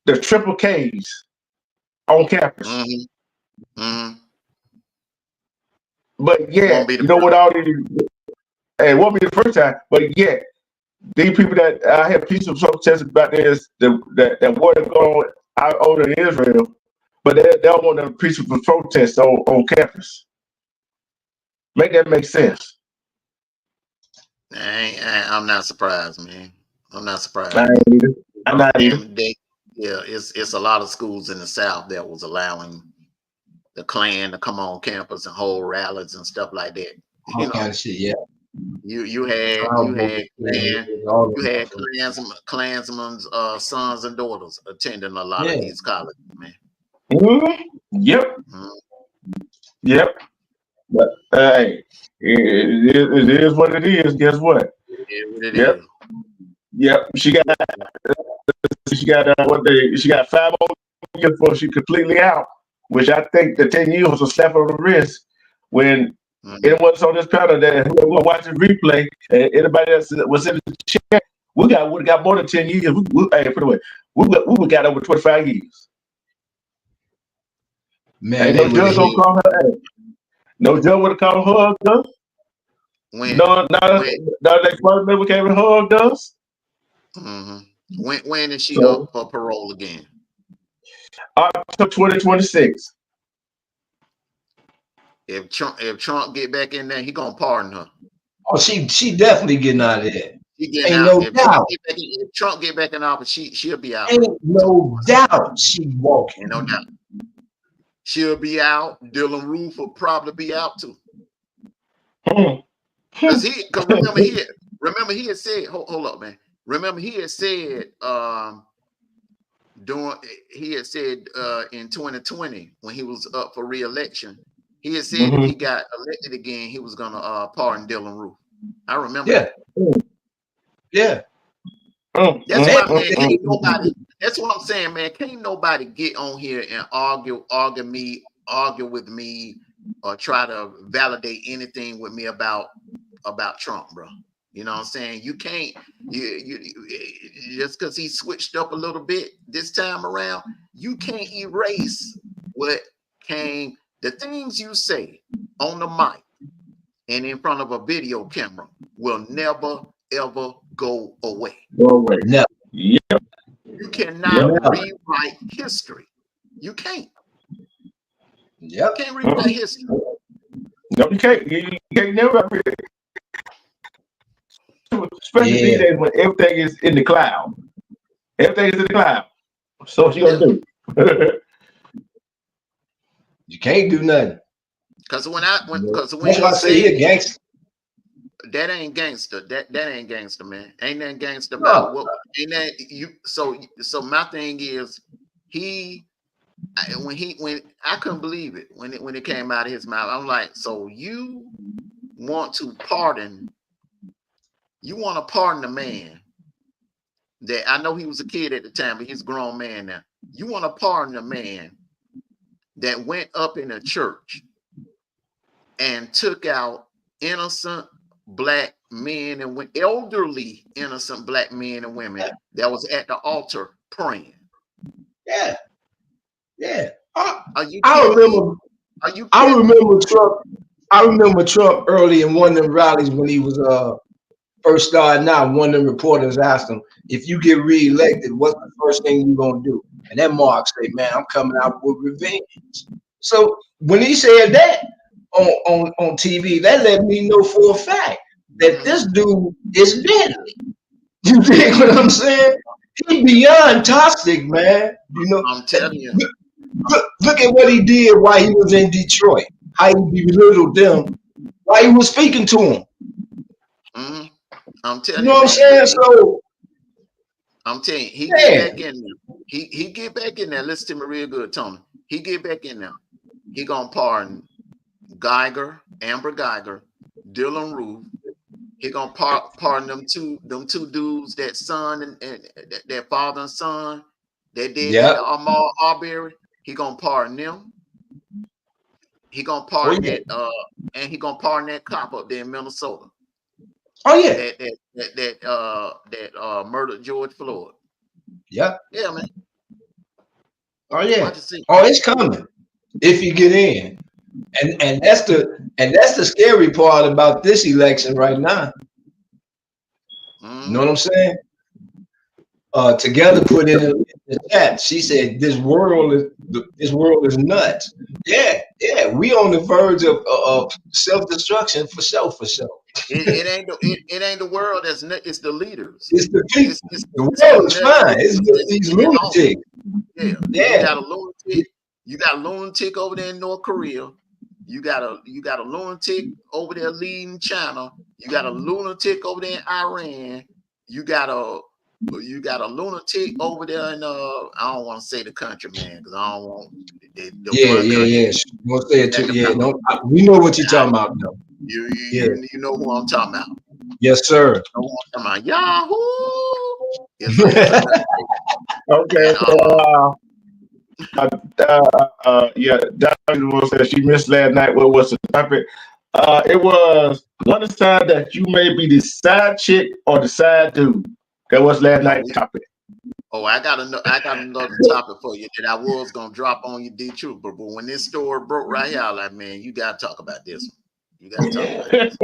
the triple Ks on campus. But yeah, what all these, it won't be the first time, but yeah, these people that I have peaceful protests about this, that war going on out over in Israel, but they don't want a peaceful protest on campus. Make that make sense. I'm not surprised, man. I'm not surprised. I'm not either. It's a lot of schools in the South that was allowing the Klan to come on campus and hold rallies and stuff like that. All kind of shit, yeah. You had Klansmen's sons and daughters attending a lot of these colleges, man. Yep. But hey, it is what it is. Guess what? It is. Yep. She got 5 more years before she completely out. Which I think the 10 years was a slap on the wrist when anyone's on this panel that who will watch the replay, anybody else was in the chat, we would have got more than 10 years. We would got over 25 years. Man, no judge don't call her. No judge would have called her a gun. No, they first member came and hugged us. When is she up for parole again? October 2026. If Trump get back in there, he gonna pardon her. Oh, she definitely getting out of there. Ain't no doubt. If Trump get back in office, she'll be out. Ain't no doubt she walking. Ain't no doubt. She'll be out. Dylan Roof will probably be out too. Because remember he had said, hold up, man. Remember he had said in 2020 when he was up for re-election, he had said if he got elected again, he was gonna pardon Dylan Roof. I remember that. Yeah. That's why, man, can't nobody. That's what I'm saying, man. Can't nobody get on here and argue with me, or try to validate anything with me about Trump, bro. You know what I'm saying? You can't. You just because he switched up a little bit this time around, you can't erase what came. The things you say on the mic and in front of a video camera will never ever go away. Never. Yep. You cannot rewrite history. You can't. Yep. You can't rewrite history. No, you can't. You can't never read it. Especially these days when everything is in the cloud. Everything is in the cloud. So what you gonna do? You can't do nothing. Because when that's why I say he a gangster. That ain't gangster. That ain't gangster, man. Ain't that gangster about what? Ain't that you? So my thing is, when I couldn't believe it when it came out of his mouth. I'm like, so you want to pardon a man that I know he was a kid at the time, but he's a grown man now. You want to pardon a man that went up in a church and took out innocent black men and elderly, innocent black men and women that was at the altar praying. Yeah. Are you I kidding me? remember. Are you I kidding me? remember Trump. I remember Trump early in one of them rallies when he was first starting out. One of the reporters asked him, "If you get reelected, what's the first thing you gonna do?" And that Mark said, "Man, I'm coming out with revenge." So when he said that on TV, that let me know for a fact that this dude is deadly. You dig what I'm saying? He beyond toxic, man. You know, I'm telling you. look at what he did while he was in Detroit. How he belittled them while he was speaking to him. Mm-hmm. I'm telling You know you, what I'm saying? man. So I'm telling you, he yeah, get back in there. He get back in there. Listen to me real good, Tony. He get back in there. He gonna pardon Guyger, Amber Guyger, Dylan Roof. He gonna pardon them two dudes, that son and that father and son that did that yeah, to Ahmaud Arbery. He gonna pardon them. He gonna oh pardon yeah, and he gonna pardon that cop up there in Minnesota oh yeah, that murdered George Floyd. yeah, Yeah, man. oh yeah. Watch and see. Oh, it's coming if you get in. And that's the scary part about this election right now. You know what I'm saying? Together put in the chat. She said, "This world is nuts." Yeah, we on the verge of self destruction for sure, for sure. It ain't the world it's the leaders. It's the people. The It's the world is nutty fine. It's leaders just that's these in office. lunatics. Yeah, you Yeah, got a lunatic. You got a lunatic over there in North Korea. You got a lunatic over there leading China. You got a lunatic over there in Iran. You got a lunatic over there in I don't want to say the country, man, because I don't want the one country. yeah. Don't say it too. That the Yeah, power. no, we know what you're talking about, though. You, Yeah, you you know who I'm talking about. yes, sir. You know who I'm talking about. Yahoo! It's a nut. Okay. And Yeah, Dr. said she missed last night. What was the topic? It was one decide that you may be the side chick or the side dude. That was last night's topic. I got another topic for you that I was gonna drop on you, D Truth, but when this story broke right here, I was like, man, you gotta talk about this one. You gotta talk about this.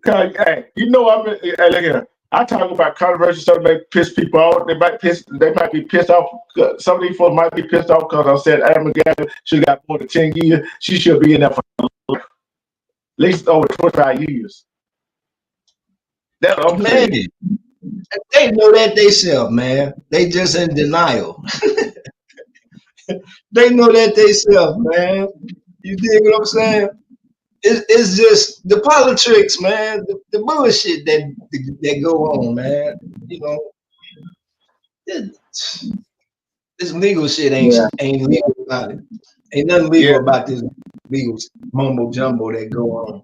Hey, you know hey, look here. I talk about controversy, something that piss people off. They might be pissed off. Some of these folks might be pissed off because I said Adam McGavin should got more than 10 years. She should be in there for at least over 25 years. That's what I'm Man, saying. they know that they self, man. They just in denial. They know that they self, man. You dig what I'm saying? It's just the politics, man. The bullshit that go on, man. You know, this legal shit ain't legal about it. Ain't nothing legal Yeah. about this legal mumbo jumbo that go on.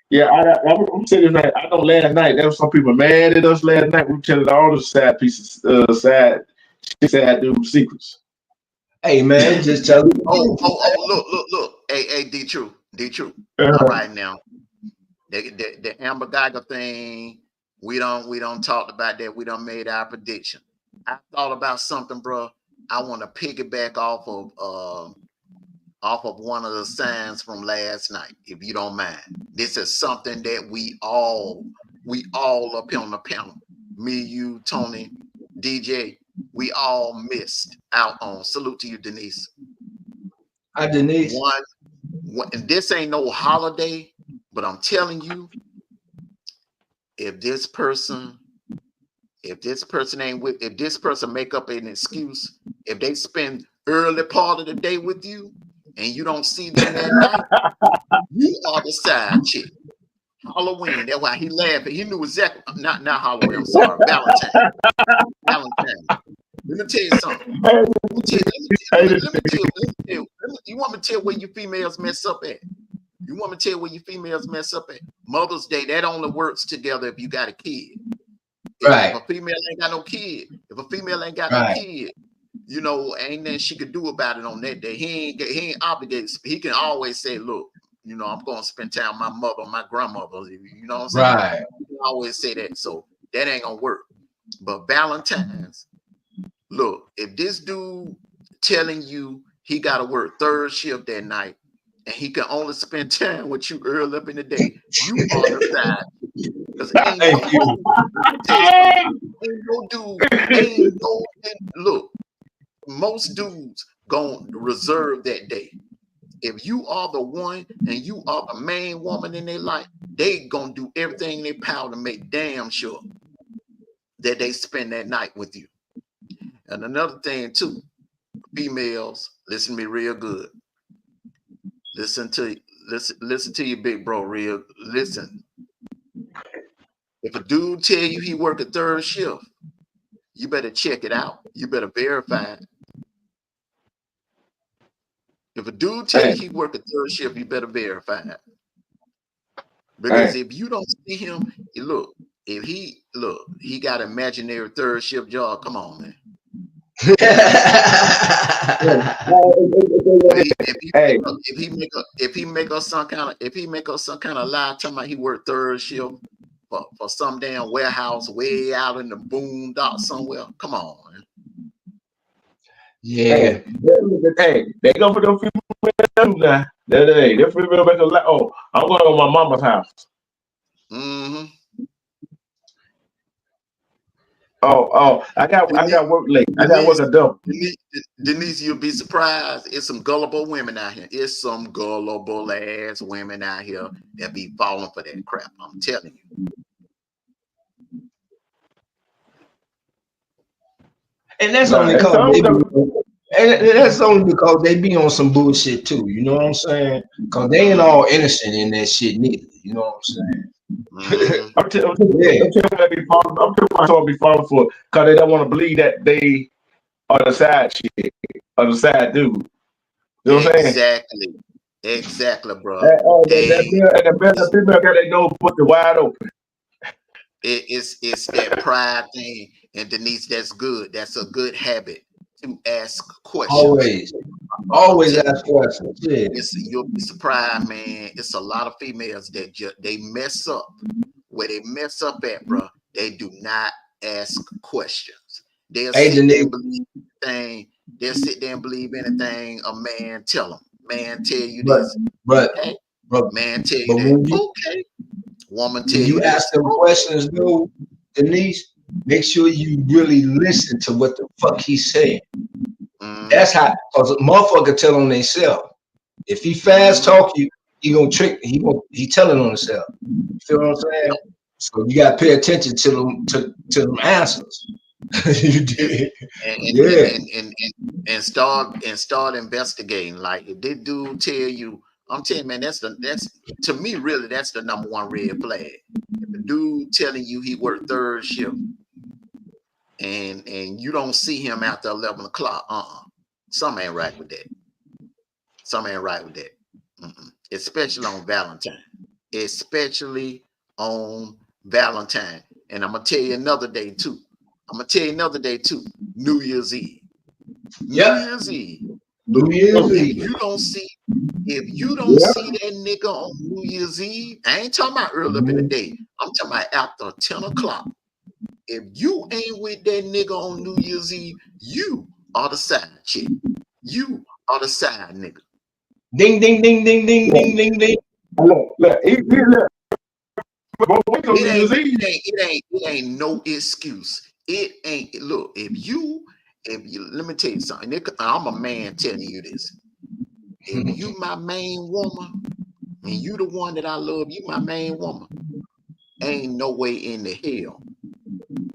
Yeah, I'm sitting there. I know last night there was some people mad at us last night. We were telling all the sad pieces, sad dude secrets. Hey man, just tell them. Look. Hey, D Truth. Uh-huh. All right now. The Amber Guyger thing, we don't talked about that. We done made our prediction. I thought about something, bro. I want to piggyback off of one of the signs from last night, if you don't mind. This is something that we all up here on the panel, me, you, Tony, DJ, we all missed out on. Salute to you, Denise. Hi, Denise. And this ain't no holiday, but I'm telling you, if this person make up an excuse, if they spend early part of the day with you and you don't see them that night, you are the side chick. Halloween, that's why he laughed. He knew exactly. Not Halloween, I'm sorry. Valentine. Let me tell you something. You want me to tell where you females mess up at? Mother's Day, that only works together if you got a kid. Right. If a female ain't got no kid, you know, ain't nothing she could do about it on that day. He ain't obligated. He can always say, look, You know, I'm going to spend time with my mother, my grandmother. You know what I'm saying? Right. I always say that. So that ain't going to work. But Valentine's, look, if this dude telling you he got to work third shift that night and he can only spend time with you early up in the day, you on the side. Because ain't no look, most dudes gonna reserve that day. If you are the one and you are the main woman in their life, they gonna do everything in their power to make damn sure that they spend that night with you. And another thing too, females, listen to me real good. Listen to your big bro real. Listen. If a dude tell you he work a third shift, you better check it out. You better verify it. If a dude tell you he work a third shift, you better verify it. Because if you don't see him, if he got an imaginary third shift job. Come on, man. If he make us some kind of lie talking about he worked third shift for some damn warehouse way out in the boondocks somewhere. Come on, man. Yeah. Hey, they go for them female now. They're female make a lie. Oh, I'm going to my mama's house. Mm-hmm. Oh, I got work late. I got work a double. Denise, you'll be surprised. It's some gullible women out here. It's some gullible ass women out here that be falling for that crap. I'm telling you. And that's only because they be on some bullshit too. You know what I'm saying? Because they ain't all innocent in that shit neither. You know what I'm saying? Mm-hmm. I'm telling myself be falling for it because they don't want to believe that they are the side chick or the side dude. You know what I'm saying? Exactly, bro. The female got their nose put wide open. It's that pride thing, and Denise, that's good. That's a good habit to ask questions. Always ask questions. Yeah. You'll be surprised, man. It's a lot of females that they mess up. Where they mess up at, bro, they do not ask questions. They'll sit there and believe anything. They'll sit there and believe anything a man tell them. Man tell you this. Okay. Man tell you that. Okay. Woman tell you this. You ask them questions, though, Denise, make sure you really listen to what the fuck he's saying. That's how, because a motherfucker tell on themselves. If he fast talk you, he gonna trick. He telling on himself. You feel what I'm saying? So you gotta pay attention to them answers. You did. And start investigating. Like if this dude tell you, I'm telling you, man, that's to me really that's the number one red flag. If a dude telling you he worked third shift and you don't see him after 11 o'clock, something ain't right with that. Something ain't right with that. Especially on Valentine. And I'm gonna tell you another day too. New Year's Eve. If you don't see that nigga on New Year's Eve, I ain't talking about early up in the day. I'm talking about after 10 o'clock. If you ain't with that nigga on New Year's Eve, you are the side chick. You are the side nigga. Ding, ding, ding, ding, ding, ding, ding, ding. It ain't no excuse. It ain't. Look, if you let me tell you something. I'm a man telling you this. If you my main woman and you the one that I love, you my main woman, ain't no way in the hell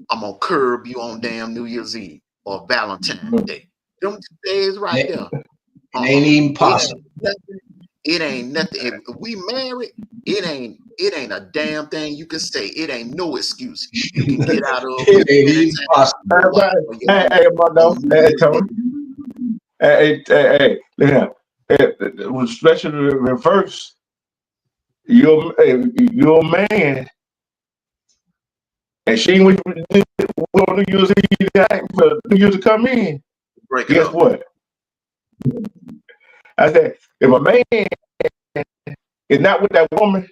I'm gonna curb you on damn New Year's Eve or Valentine's Day. Them days right there. It ain't even possible. It ain't nothing. If we married, it ain't a damn thing you can say. It ain't no excuse. You can get out of it. Ain't even possible. Hey, Tony. Hey, especially reverse. You're a man, and she went to New Year's Eve for New Year's to come in. Guess what? I said, if a man is not with that woman,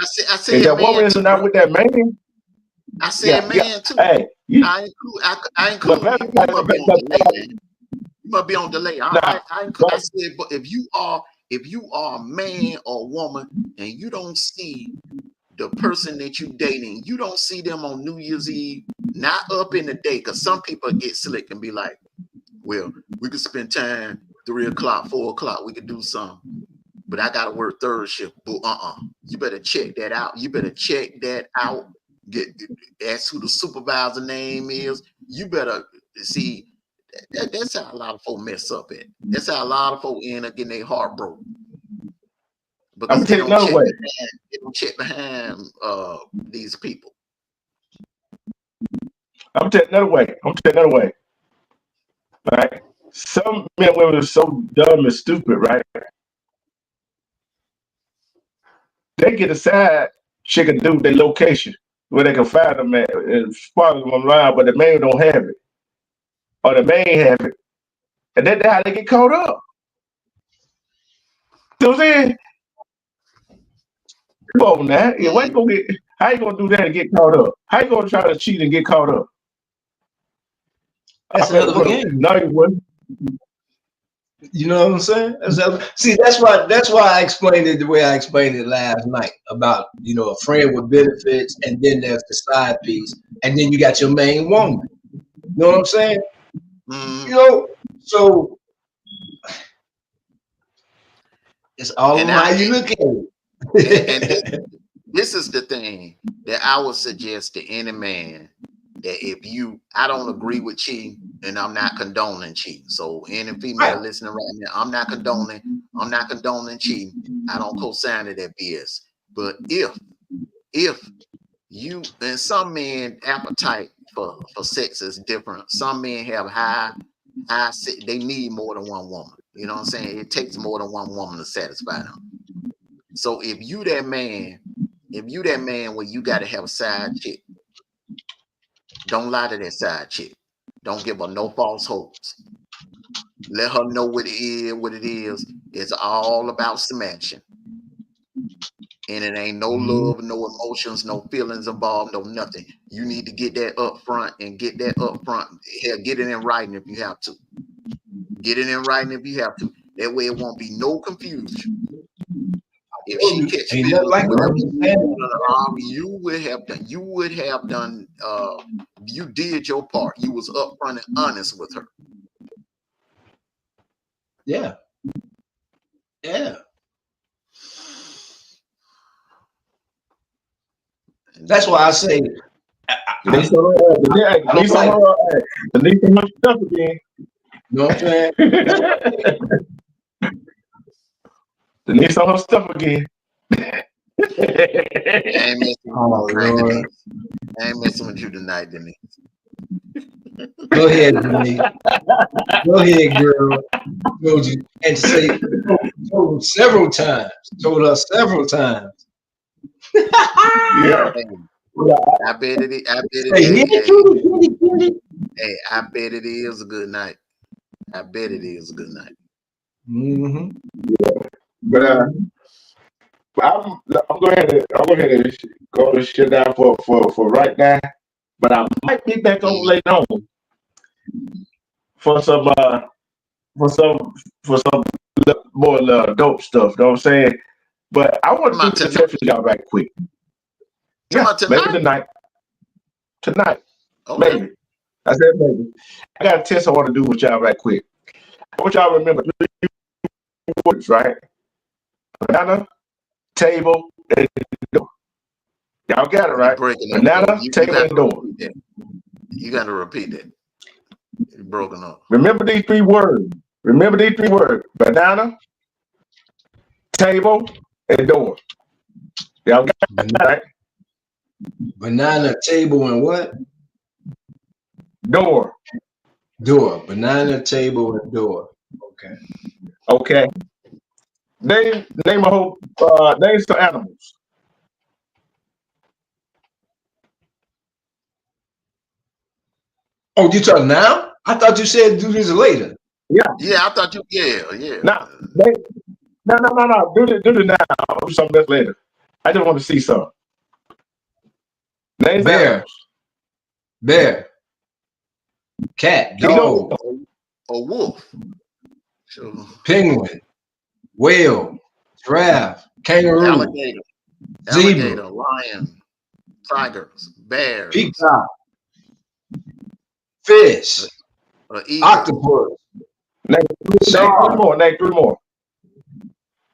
I if said that woman man is too, not bro. with that man, I said yeah. man too. Hey, you, I but include matter you. of You fact, must be on delay, man. You must be on delay. nah, I but said, but if you are a man or woman and you don't see the person that you dating, you don't see them on New Year's Eve, not up in the day, because some people get slick and be like, well, we could spend time 3 o'clock, 4 o'clock, we could do something. But I gotta work third shift. But you better check that out. You better check that out. Ask who the supervisor name is. You better see. That's how a lot of folk mess up at. That's how a lot of folk end up getting their heart broke I'm because gonna tell you another way. they don't check behind these people. I'm gonna tell you another way. I'm gonna tell you another way. Right? Some men and women are so dumb and stupid, right? They get a side chick and do their location where they can find them at and follow them online, but the man don't have it. Or the man have it. And that's how they get caught up. You know what I'm saying? Come on now. Yeah, why you gonna get, how you gonna do that and get caught up? How you gonna try to cheat and get caught up? That's a hell of a game. No, you wouldn't. You know what I'm saying? See, that's why I explained it the way I explained it last night about, you know, a friend with benefits, and then there's the side piece, and then you got your main woman. You know what I'm saying? You know, so it's all on how you look at it. And this is the thing that I would suggest to any man, that I don't agree with cheating, and I'm not condoning cheating. So any female listening right now, I'm not condoning cheating. I don't co-sign to that BS. But if you, and some men appetite for sex is different. Some men have they need more than one woman. You know what I'm saying? It takes more than one woman to satisfy them. So if you that man where you got to have a side chick, don't lie to that side chick. Don't give her no false hopes. Let her know what it is. It's all about smashing. And it ain't no love, no emotions, no feelings involved, no nothing. You need to get that up front and get that up front. Hell, get it in writing if you have to. Get it in writing if you have to. That way it won't be no confusion. If she catch feelings, like you would have done you did your part. You was upfront and honest with her. Yeah. That's why I say Denise on her stuff again. You know what I'm saying? Denise on her stuff again. I ain't messing with you tonight, Denise. Go ahead, Denise. Go ahead, girl. Told you, and say told her several times. Yeah. I bet it. Hey, I bet it is a good night. I bet it is a good night. Mm-hmm. But I'm going to go to shut down for right now. But I might be back on later on for some more dope stuff. Know what I'm saying? But I want to do the test with y'all right quick. Yeah, maybe tonight. Okay. Maybe. I said maybe. I got a test I want to do with y'all right quick. I want y'all to remember 3 words, right? Banana, table, and door. Y'all got it, right? Banana, table, and door. You got to repeat that. You're broken up. Remember these 3 words. Banana, table, and door. Y'all got it, right? Banana, table, and what? Door. Banana, table, and door. Okay. Name a whole name some animals. Oh, you talking now? I thought you said do this later. Yeah. Yeah, I thought you. Yeah. Now, No. Do it now. I'll do something else later. I just want to see something. Names bear, cat, dog, a wolf. Sure. penguin, whale, giraffe, kangaroo, Alligator, zebra, lion, tigers, bears, peacock, fish, eagle. octopus. Name three more.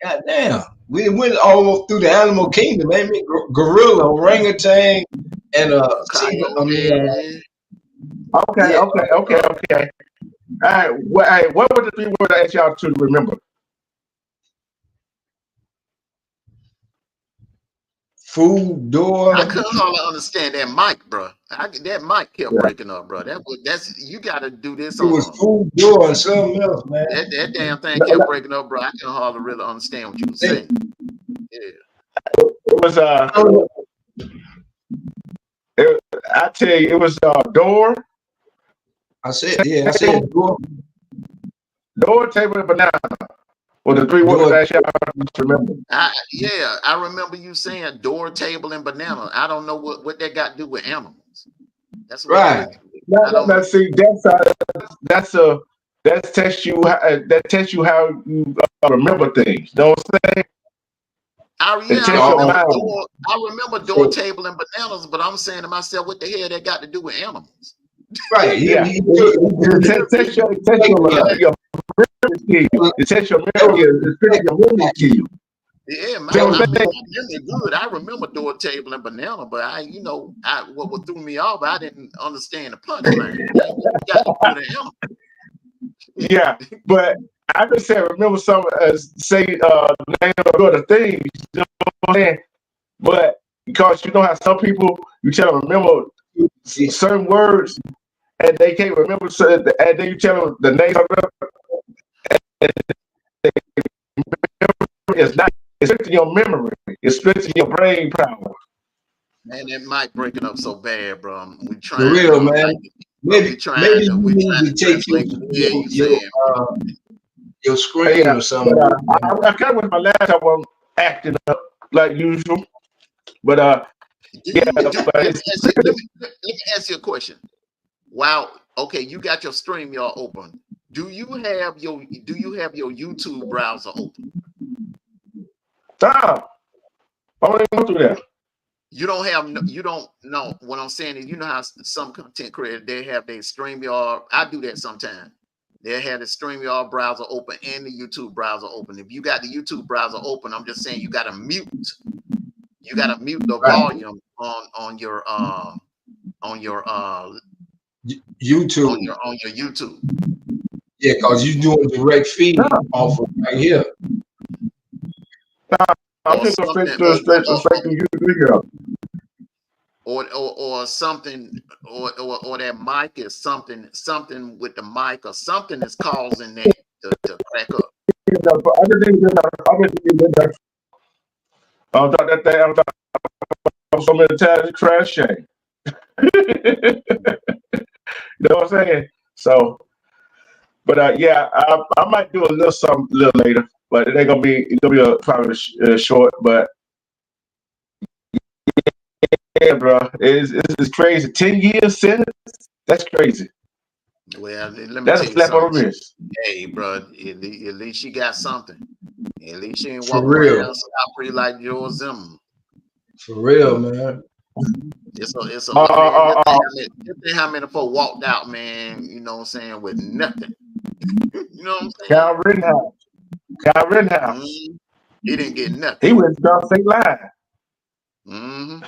God damn. We went almost through the animal kingdom, man. Gorilla, orangutan, and Coyote. Okay. All right. What were the three words I asked y'all to remember? Food, door. I couldn't hardly understand that mic, bro. That mic kept breaking up, bro. That's you got to do this. It was food, door, and something else, man. That damn thing kept breaking up, bro. I couldn't hardly really understand what you were saying. Yeah. It was I tell you, it was door. I said door, table, and banana. Well, the three words I actually remember. I remember you saying door, table, and banana. I don't know what that got to do with animals. That's what right. See, that tests you how you remember things. You know what I'm saying? I remember door, table, and bananas, but I'm saying to myself, what the hell that got to do with animals? Right. Yeah. It tests your memory skill. Yeah, man. I mean, good. I remember door, table, and banana, but what threw me off, I didn't understand the punchline. Yeah, but I just said remember some name of other things. You know what I'm saying? But because you know how some people you tell them remember certain words and they can't remember, and then you tell them the name of it, it's not. It's strictly your memory. It's strictly your brain power. Man, that mic breaking up so bad, bro. We trying. For real, man. Maybe you need to take your screen or something. I kind of with my laptop on acting up like usual, but let me ask you a question. Wow. Okay, you got your StreamYard open. Do you have your YouTube browser open? Stop. I don't even go through that. You don't know what I'm saying is, you know how some content creators, they have their StreamYard. I do that sometimes. They have the StreamYard browser open and the YouTube browser open. If you got the YouTube browser open, I'm just saying you gotta mute. You gotta mute the volume on your YouTube. On your YouTube. Yeah, because you're doing direct feed off of right here. I'm just going straight to YouTube. Or something, or that mic is something with the mic, or something is causing that to crack up. I'm so many times crash shame. You know what I'm saying? So, but I might do a little something a little later, but it ain't gonna be probably short. But yeah, bro, it's crazy. 10 years sentence. That's crazy. Well, let me that's tell you something. Wrist. Hey, bro, at least she got something. At least she ain't walking around scot free like George Zimmerman. For real, man. It's how many folks walked out, man, you know what I'm saying, with nothing. You know what I'm saying? Kyle Rittenhouse. Mm-hmm. He didn't get nothing. He went to state line. Mm-hmm.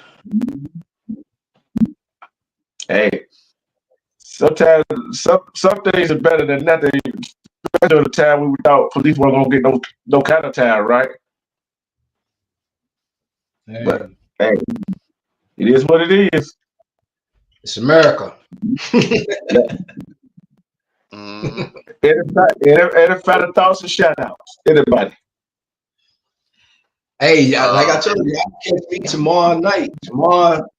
Hey, sometimes some things are better than nothing. Especially at the time we thought police weren't gonna get no kind of time, right? Hey. But hey, it is what it is. It's America. Any final thoughts and shout outs? Anybody? Hey, like I told you, y'all catch me tomorrow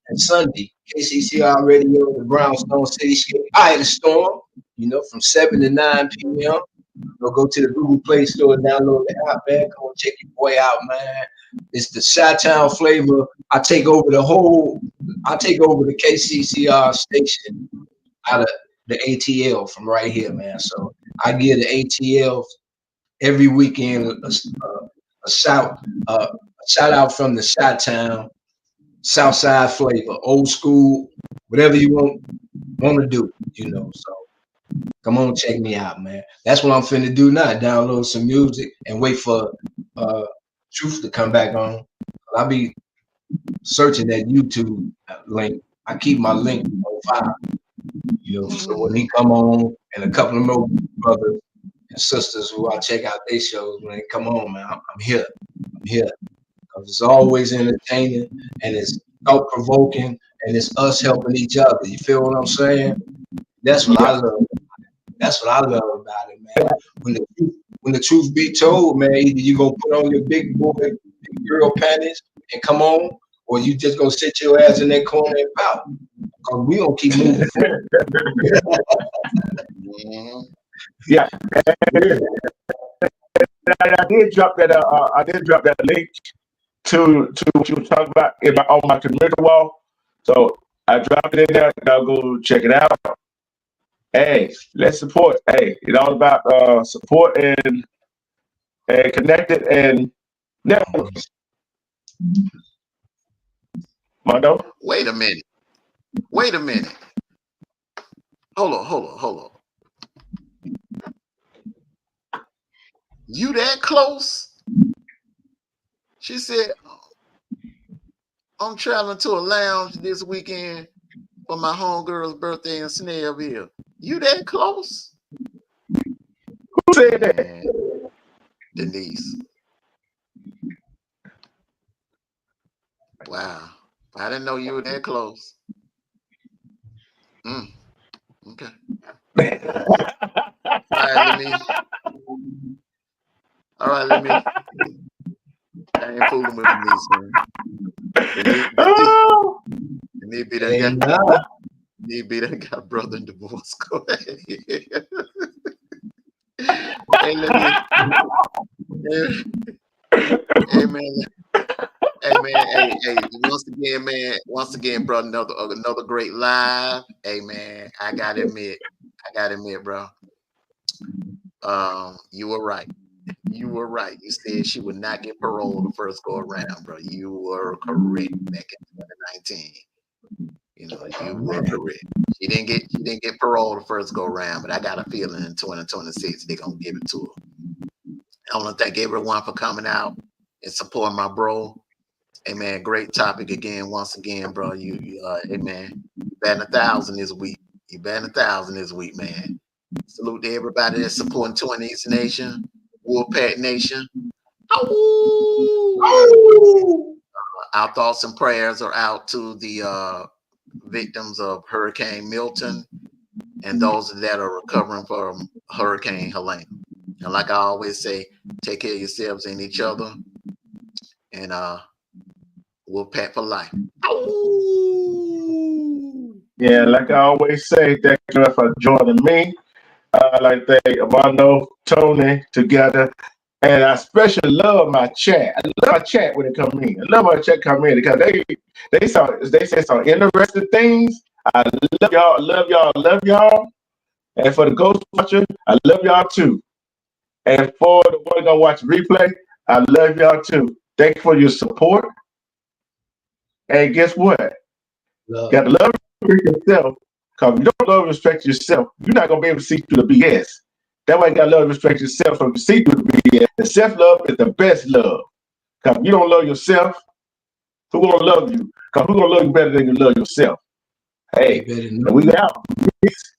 and Sunday. KCCR Radio, the Brownstone Cityscape. I had a storm, from 7 to 9 p.m. Go to the Google Play Store and download the app, man. Come on, check your boy out, man. It's the Chi-Town flavor. I take over the KCCR station out of the ATL from right here, man. So I give the ATL every weekend a shout out from the Chi-Town Southside flavor, old school, whatever you want to do, So come on, check me out, man. That's what I'm finna do now. Download some music and wait for Truth to come back on. I'll be searching that YouTube link. I keep my link on file, So when he come on, and a couple of more brothers and sisters who I check out their shows, when they come on, man, I'm here. Because it's always entertaining and it's thought provoking and it's us helping each other. You feel what I'm saying? That's what I love. That's what I love about it, man. When the truth be told, man, either you gonna put on your big boy, big girl panties and come on, or you just gonna sit your ass in that corner and pout. Because we gonna keep moving forward. Yeah. I did drop that link to what you were talking about on my community wall. So I dropped it in there. Y'all go check it out. Hey, let's support. Hey, it's all about support and connected and network. Mondo? Wait a minute. Hold on. You that close? She said, I'm traveling to a lounge this weekend for my homegirl's birthday in Snellville. You that close? Who said that? Man, Denise. Wow. I didn't know you were that close. Okay. All right, let me. I ain't fooling with Denise, man. Denise done got a brother in divorce. Go ahead. Hey, let me. Hey, man. Hey, once again, brother, another great live. Hey, man, I gotta admit, bro. You were right. You said she would not get parole the first go around, bro. You were correct back in 2019. You were correct. She didn't get parole the first go around, but I got a feeling in 2026 they're gonna give it to her. I want to thank everyone for coming out and supporting my bro. Hey man, great topic again. Once again, bro. Hey man, you batting 1,000 this week. Man. Salute to everybody that's supporting Twin East Nation, Wolfpack Nation. Our thoughts and prayers are out to the victims of Hurricane Milton and those that are recovering from Hurricane Helene. And like I always say, take care of yourselves and each other. And Wolfpack for life. Yeah, like I always say, thank you for joining me. Like they, Armando, Tony, together. And I especially love my chat. I love my chat when it comes in. I love my chat come in because they say some interesting things. I love y'all. And for the Ghost Watcher, I love y'all too. And for the one gonna watch replay, I love y'all too. Thank you for your support. And guess what? You got to love and respect yourself. Because if you don't love and respect yourself, you're not gonna be able to see through the BS. That's why you gotta love and respect yourself so you can see through the BS. And self-love is the best love. Because if you don't love yourself, who gonna love you? Because who gonna love you better than you love yourself? Hey, we out. Peace.